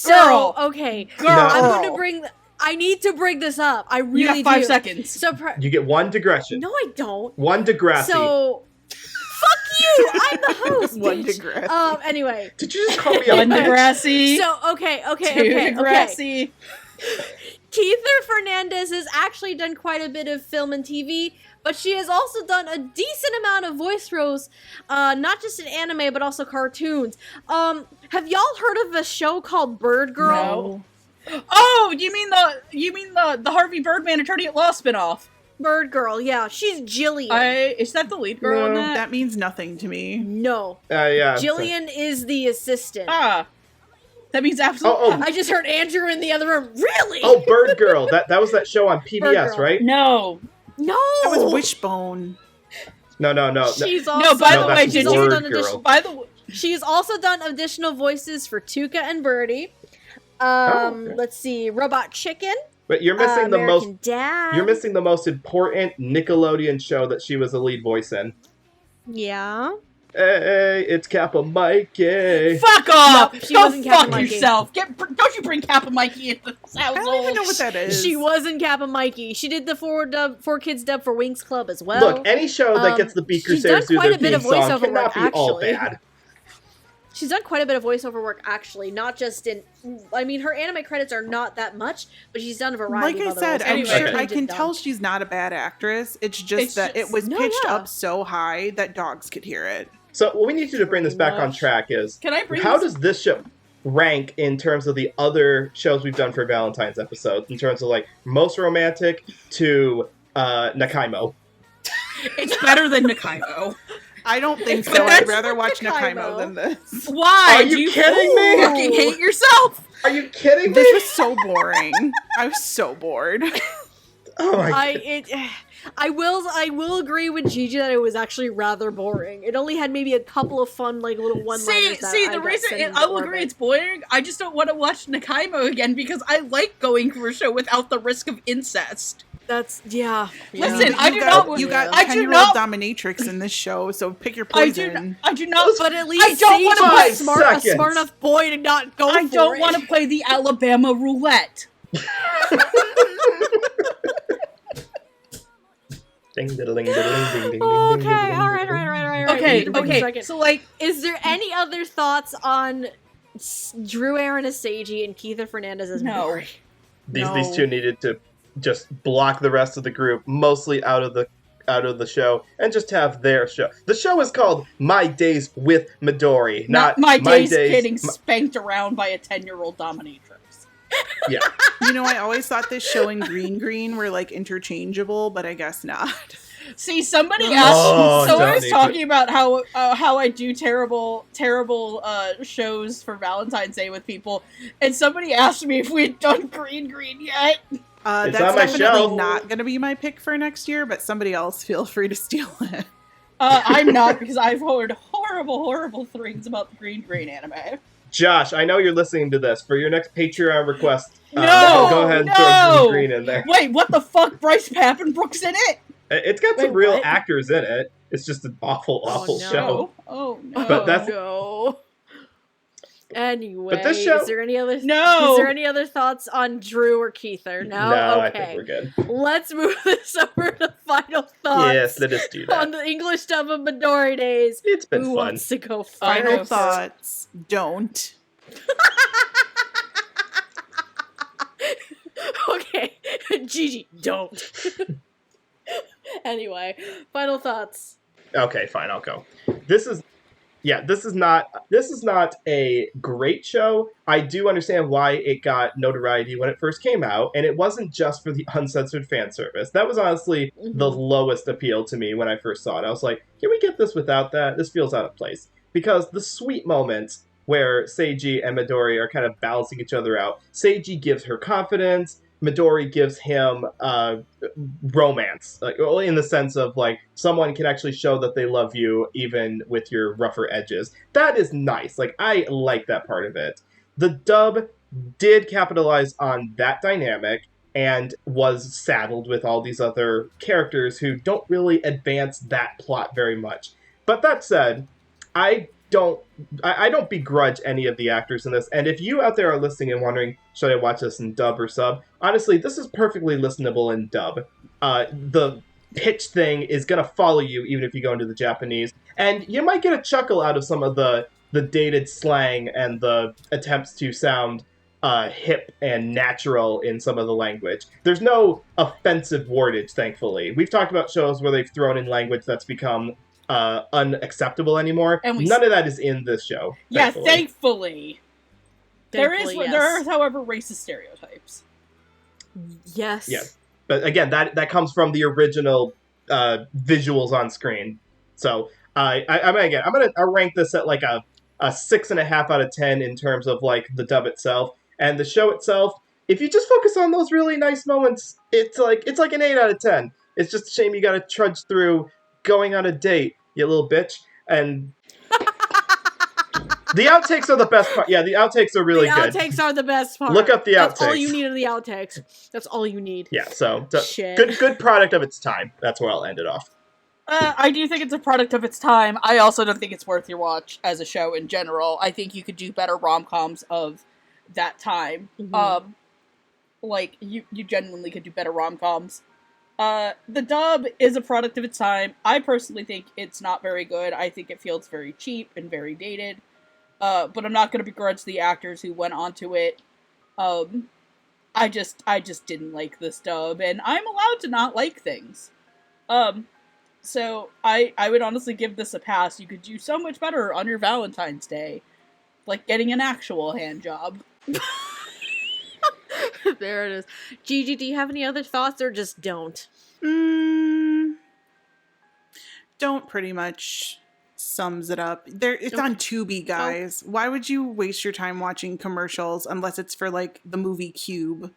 Okay. Girl. I'm going to bring I need to bring this up. I really do. You got 5 seconds. So you get one digression. No, I don't. One Degrassi. So fuck you. I'm the host. One Degrassi. Anyway. Did you just call me a One Degrassi? So okay. Two Degrassi. Keither Fernandez has actually done quite a bit of film and TV, but she has also done a decent amount of voice roles, not just in anime, but also cartoons. Have y'all heard of a show called Bird Girl? No. Oh, you mean the Harvey Birdman Attorney at Law spinoff? Bird Girl, yeah. She's Jillian. Is that the lead girl in that? That means nothing to me. No. Yeah. Jillian is the assistant. That means absolutely. I just heard Andrew in the other room. Really? Oh, Bird Girl. That was that show on PBS, right? No. That was Wishbone. No. She's also she's also done additional voices for Tuca and Birdie. Let's see, Robot Chicken. But you're missing American Dad. You're missing the most important Nickelodeon show that she was a lead voice in. Yeah. Hey, it's Kappa Mikey. Fuck off! No, she wasn't Kappa fuck Mikey. Yourself. Don't you bring Kappa Mikey into this household. I don't even know what that is. She wasn't Kappa Mikey. She did the 4 Kids dub for Winx Club as well. Look, any show that gets the Beat Crusaders do their theme song cannot be all bad. She's done quite a bit of voiceover work, actually, not just in... I mean, her anime credits are not that much, but she's done a variety of other roles. I'm sure I can tell she's not a bad actress. It's just that it was pitched up so high that dogs could hear it. So what we need you to bring this back on track is, how does this show rank in terms of the other shows we've done for Valentine's episodes, in terms of, like, most romantic to Nakaimo? It's better than Nakaimo. I don't think so. I'd rather watch Nakaimo than this. Why? Are you kidding me? Fucking hate yourself? Are you kidding me? This was so boring. I was so bored. Oh my god. I will agree with Gigi that it was actually rather boring. It only had maybe a couple of fun, like, little one-liners. The reason I will agree it's boring, I just don't want to watch Nakaimo again because I like going for a show without the risk of incest. That's, yeah. Listen, You got 10-year-old dominatrix in this show, so pick your poison. I do not, but at least I don't want to play a smart enough boy to not go for it. I don't want to play the Alabama roulette. Ding, diddling, diddling, ding, ding, ding, Okay, ding, ding, all right. Okay. So, like, is there any other thoughts on Drew Aaron as Seiji and Keitha Fernandez as Midori? These two needed to just block the rest of the group, mostly out of the show, and just have their show. The show is called My Days with Midori, not My Days getting spanked around by a 10-year-old dominatrix. Yeah. You know, I always thought this show and Green were, like, interchangeable, but I guess not. See, somebody asked. Someone was talking about how I do terrible shows for Valentine's Day with people, and somebody asked me if we'd done Green yet. It's That's on my definitely shelf. not going to be my pick for next year, but somebody else feel free to steal it. I'm not, because I've heard horrible things about the Green anime. Josh, I know you're listening to this. For your next Patreon request, go ahead and throw Green in there. Wait, what the fuck? Bryce Pappenbrook's in it? It's got some real actors in it. It's just an awful show. Oh no! But that's no. Anyway, but this show, is there any other thoughts on Drew or Keitha? No, okay. I think we're good. Let's move this over to final thoughts. Yes, let us do that. On the English dub of Midori Days. It's been Who fun. wants to go Final thoughts. Don't. Okay, Gigi, don't. Anyway, final thoughts. Okay, fine, I'll go. This is not a great show. I do understand why it got notoriety when it first came out, and it wasn't just for the uncensored fan service. That was honestly the lowest appeal to me when I first saw it. I was like, can we get this without that? This feels out of place. Because the sweet moments where Seiji and Midori are kind of balancing each other out. Seiji gives her confidence. Midori gives him romance, in the sense of, like, someone can actually show that they love you even with your rougher edges. That is nice. Like, I like that part of it. The dub did capitalize on that dynamic and was saddled with all these other characters who don't really advance that plot very much. But that said, I don't begrudge any of the actors in this. And if you out there are listening and wondering, should I watch this in dub or sub? Honestly, this is perfectly listenable in dub. The pitch thing is going to follow you even if you go into the Japanese. And you might get a chuckle out of some of the dated slang and the attempts to sound hip and natural in some of the language. There's no offensive wordage, thankfully. We've talked about shows where they've thrown in language that's become unacceptable anymore. And none of that is in this show. Yeah, thankfully. There are, however, racist stereotypes. Yes. Yeah. But again, that comes from the original visuals on screen. So I'm gonna rank this at like a 6.5 out of 10 in terms of like the dub itself. And the show itself, if you just focus on those really nice moments, it's like an 8 out of 10. It's just a shame you gotta trudge through going on a date, you little bitch. And the outtakes are the best part. Yeah, the outtakes are really good. The outtakes are the best part. Look up the outtakes. That's all you need are the outtakes. That's all you need. Yeah, so good product of its time. That's where I'll end it off. I do think it's a product of its time. I also don't think it's worth your watch as a show in general. I think you could do better rom-coms of that time. Mm-hmm. You genuinely could do better rom-coms. The dub is a product of its time. I personally think it's not very good. I think it feels very cheap and very dated. But I'm not going to begrudge the actors who went onto it. I just didn't like this dub, and I'm allowed to not like things. So I would honestly give this a pass. You could do so much better on your Valentine's Day. Like getting an actual hand job. There it is. Gigi, do you have any other thoughts, or just don't? Don't, pretty much. sums it up. It's on Tubi, guys. Why would you waste your time watching commercials unless it's for like the movie Cube,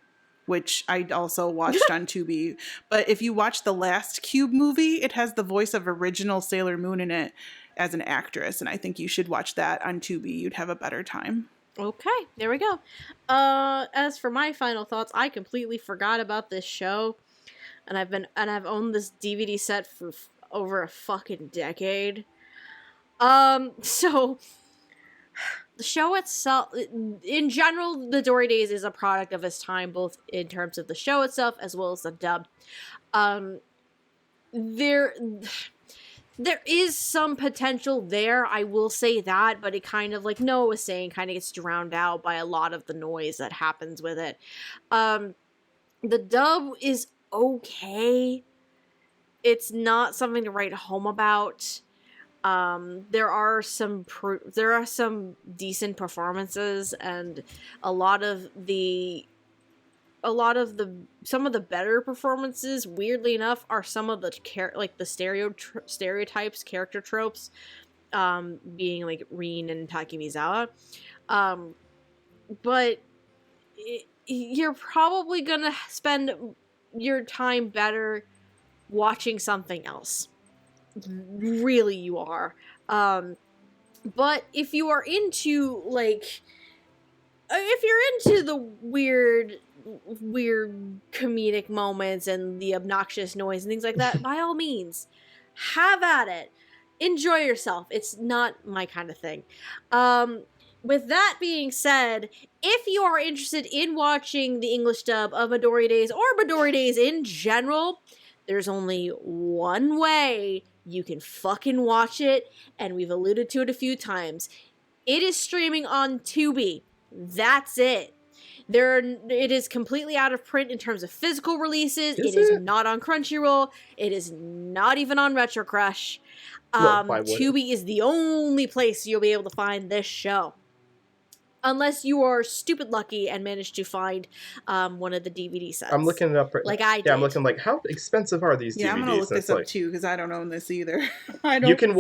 which I also watched on Tubi. But if you watch the last Cube movie, it has the voice of original Sailor Moon in it as an actress, and I think you should watch that on Tubi. You'd have a better time. Okay, there we go. As for my final thoughts, I completely forgot about this show, and I've owned this DVD set for over a fucking decade. So the show itself, in general, Midori Days is a product of its time, both in terms of the show itself as well as the dub. There is some potential there, I will say that, but it kind of, like Noah was saying, kind of gets drowned out by a lot of the noise that happens with it. The dub is okay. It's not something to write home about. There are some decent performances, and some of the better performances, weirdly enough, are some of the stereotypes, character tropes, being like Rin and Takemizawa. But you're probably gonna spend your time better watching something else. Really, you are. But if you are into, like, if you're into the weird comedic moments and the obnoxious noise and things like that, by all means, have at it. Enjoy yourself. It's not my kind of thing. With that being said, if you are interested in watching the English dub of Midori Days or Midori Days in general, there's only one way you can fucking watch it, and we've alluded to it a few times. It is streaming on Tubi. That's it. It is completely out of print in terms of physical releases. It is not on Crunchyroll. It is not even on Retro Crush. Tubi is the only place you'll be able to find this show. Unless you are stupid lucky and manage to find one of the DVD sets. I'm looking it up right like now. I did. Yeah, I'm looking like, how expensive are these DVDs? Yeah, I'm gonna look this up too, because I don't own this either. You can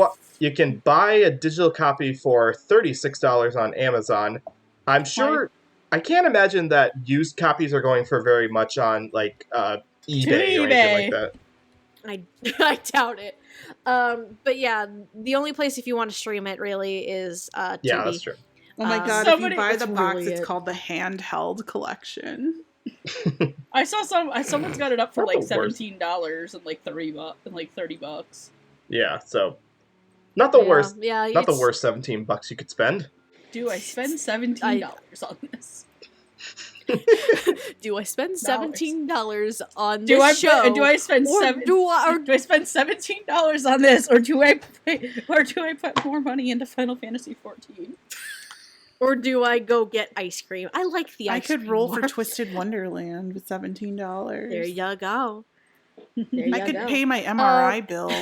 buy a digital copy for $36 on Amazon. I'm sure. I can't imagine that used copies are going for very much on like eBay or anything like that. I doubt it. But yeah, the only place if you want to stream it really is Tubi. Yeah, that's true. Oh my god, if you buy the box, it's called the handheld collection. I saw someone's got it up for like $17 and like $30. Yeah, so not the worst. Yeah, not the worst $17 you could spend. Do I spend $17 on this? Do I spend $17 on this show? Do I spend $17 on this, or do I put more money into Final Fantasy 14? Or do I go get ice cream? I like the ice cream. I could roll for Twisted Wonderland with $17. There you go. I could pay my MRI bill.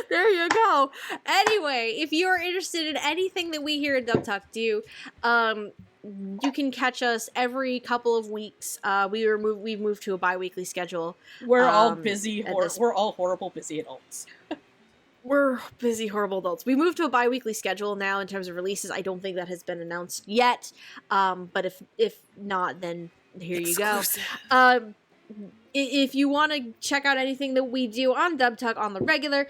There you go. Anyway, if you are interested in anything that we here at Dub Talk do, you can catch us every couple of weeks. We've moved to a bi-weekly schedule. We're all busy. We're all horrible busy adults. We're busy, horrible adults. We moved to a bi-weekly schedule now in terms of releases. I don't think that has been announced yet. But if not, then here you go. If you want to check out anything that we do on Dub Talk on the regular,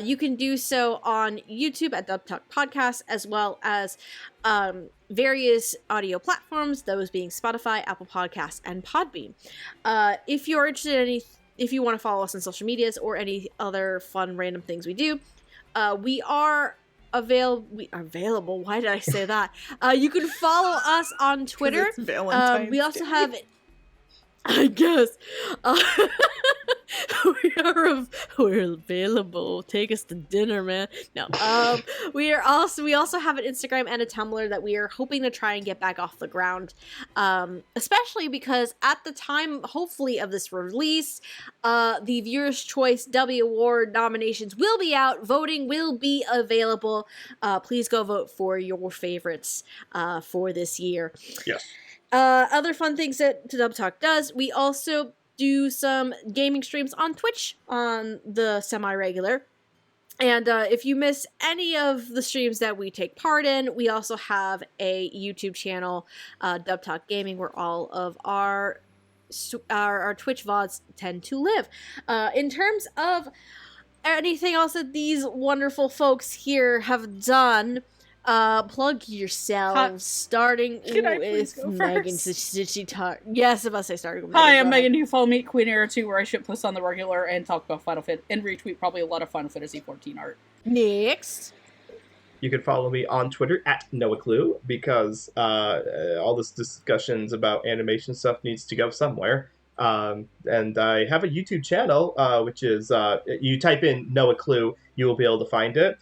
you can do so on YouTube at Dub Talk Podcast, as well as various audio platforms, those being Spotify, Apple Podcasts, and Podbean. If you're interested in if you want to follow us on social medias or any other fun random things we do, we are available. Why did I say that? You can follow us on Twitter. It's Valentine's we also Day. have, I guess, we're available. Take us to dinner, man. No, we also have an Instagram and a Tumblr that we are hoping to try and get back off the ground. Especially because at the time, hopefully, of this release, the Viewers' Choice W Award nominations will be out. Voting will be available. Please go vote for your favorites for this year. Yes. Other fun things that Dub Talk does, we also do some gaming streams on Twitch on the semi-regular. And if you miss any of the streams that we take part in, we also have a YouTube channel, Dub Talk Gaming, where all of our Twitch VODs tend to live. In terms of anything else that these wonderful folks here have done, plug yourselves, starting with Megan. Yes, I must say starting with Megan. Hi, I'm Megan. You follow me at Queen Era 2, where I ship posts on the regular and talk about Final Fantasy and retweet probably a lot of Final Fantasy 14 art. Next. You can follow me on Twitter at NoahClue, because all this discussions about animation stuff needs to go somewhere. And I have a YouTube channel, which is, you type in NoahClue, you will be able to find it.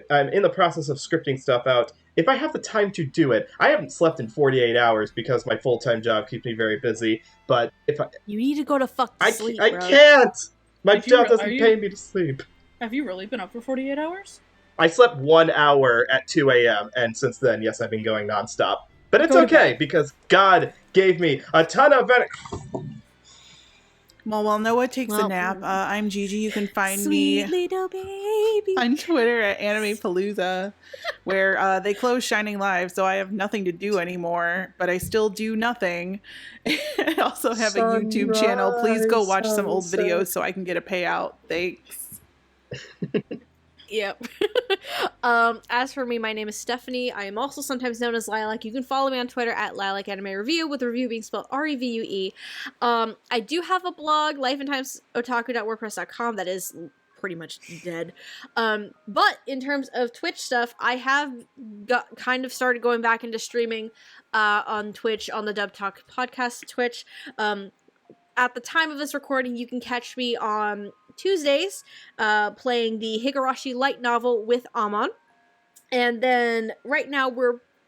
I'm in the process of scripting stuff out. If I have the time to do it, I haven't slept in 48 hours because my full-time job keeps me very busy, but if You need to go to sleep, I bro. can't! My job doesn't pay me to sleep. Have you really been up for 48 hours? I slept 1 hour at 2 a.m., and since then, yes, I've been going nonstop. But it's okay, because God gave me a ton of energy. Well, while Noah takes a nap, I'm Gigi. You can find Sweet me little baby on Twitter at AnimePalooza, where they closed Shining Live, so I have nothing to do anymore, but I still do nothing. I also have a YouTube channel. Please go watch some old videos so I can get a payout. Thanks. Yep. As for me, my name is Stephanie. I am also sometimes known as Lilac. You can follow me on Twitter at Lilac Anime Review, with review being spelled REVUE. I do have a blog, lifeandtimesotaku.wordpress.com, that is pretty much dead. But in terms of Twitch stuff, I have kind of started going back into streaming on Twitch, on the Dub Talk podcast Twitch. At the time of this recording, you can catch me on Tuesdays, playing the Higurashi light novel with Amon. And then right now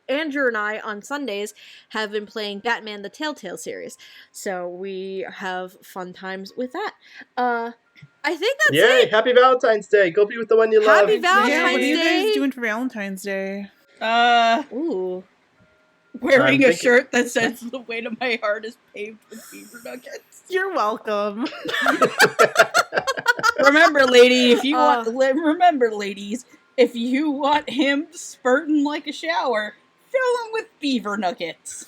Andrew and I on Sundays have been playing Batman the Telltale series. So we have fun times with that. I think that's it. Yay, happy Valentine's Day. Go be with the one you love. Happy Valentine's Yeah, what are you Day. guys doing for Valentine's Day? Ooh. Wearing a shirt that says "The weight of my heart is paved with beaver nuggets." You're welcome. Remember, ladies, if you want him spurting like a shower, fill him with beaver nuggets.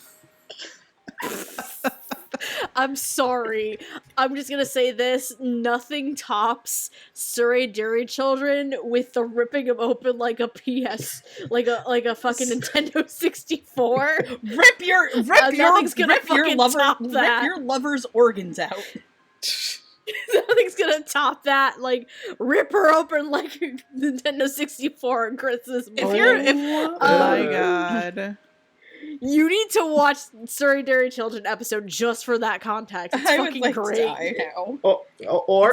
I'm sorry. I'm just gonna say this. Nothing tops Surrey Dairy Children with the ripping them open like a PS, like a fucking Nintendo 64. Rip your lover's organs out. Nothing's gonna top that. Like, rip her open like Nintendo 64 on Christmas morning. Oh my god. You need to watch Surrey Dairy Children episode just for that context. It's fucking great. It's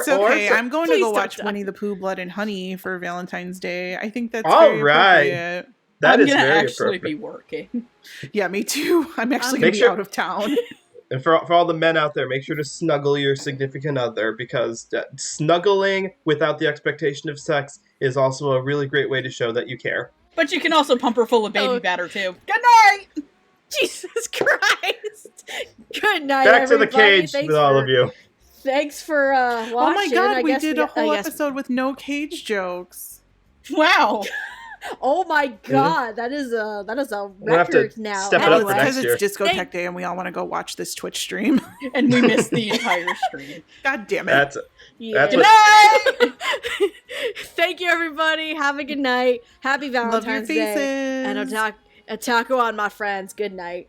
okay. I'm going to go watch Winnie the Pooh, Blood and Honey for Valentine's Day. I think that's very appropriate. That is very actually appropriate. be working. Yeah, me too. I'm actually going to be out of town. And for all the men out there, make sure to snuggle your significant other, because snuggling without the expectation of sex is also a really great way to show that you care. But you can also pump her full of baby batter too. Good night! Jesus Christ! Good night, Back to the everybody. cage with all of you. Thanks for watching. Oh my god, we did a whole guess episode with no cage jokes. Wow. Oh my god, that is a We'll have to record now. step it up for Anyway. next year. It's Discotheque Day and we all want to go watch this Twitch stream. And we missed the entire stream. God damn it. That's Yeah. what- Night! Thank you, everybody. Have a good night. Happy Valentine's Love your faces. Day. And otaku on, my friends. Good night.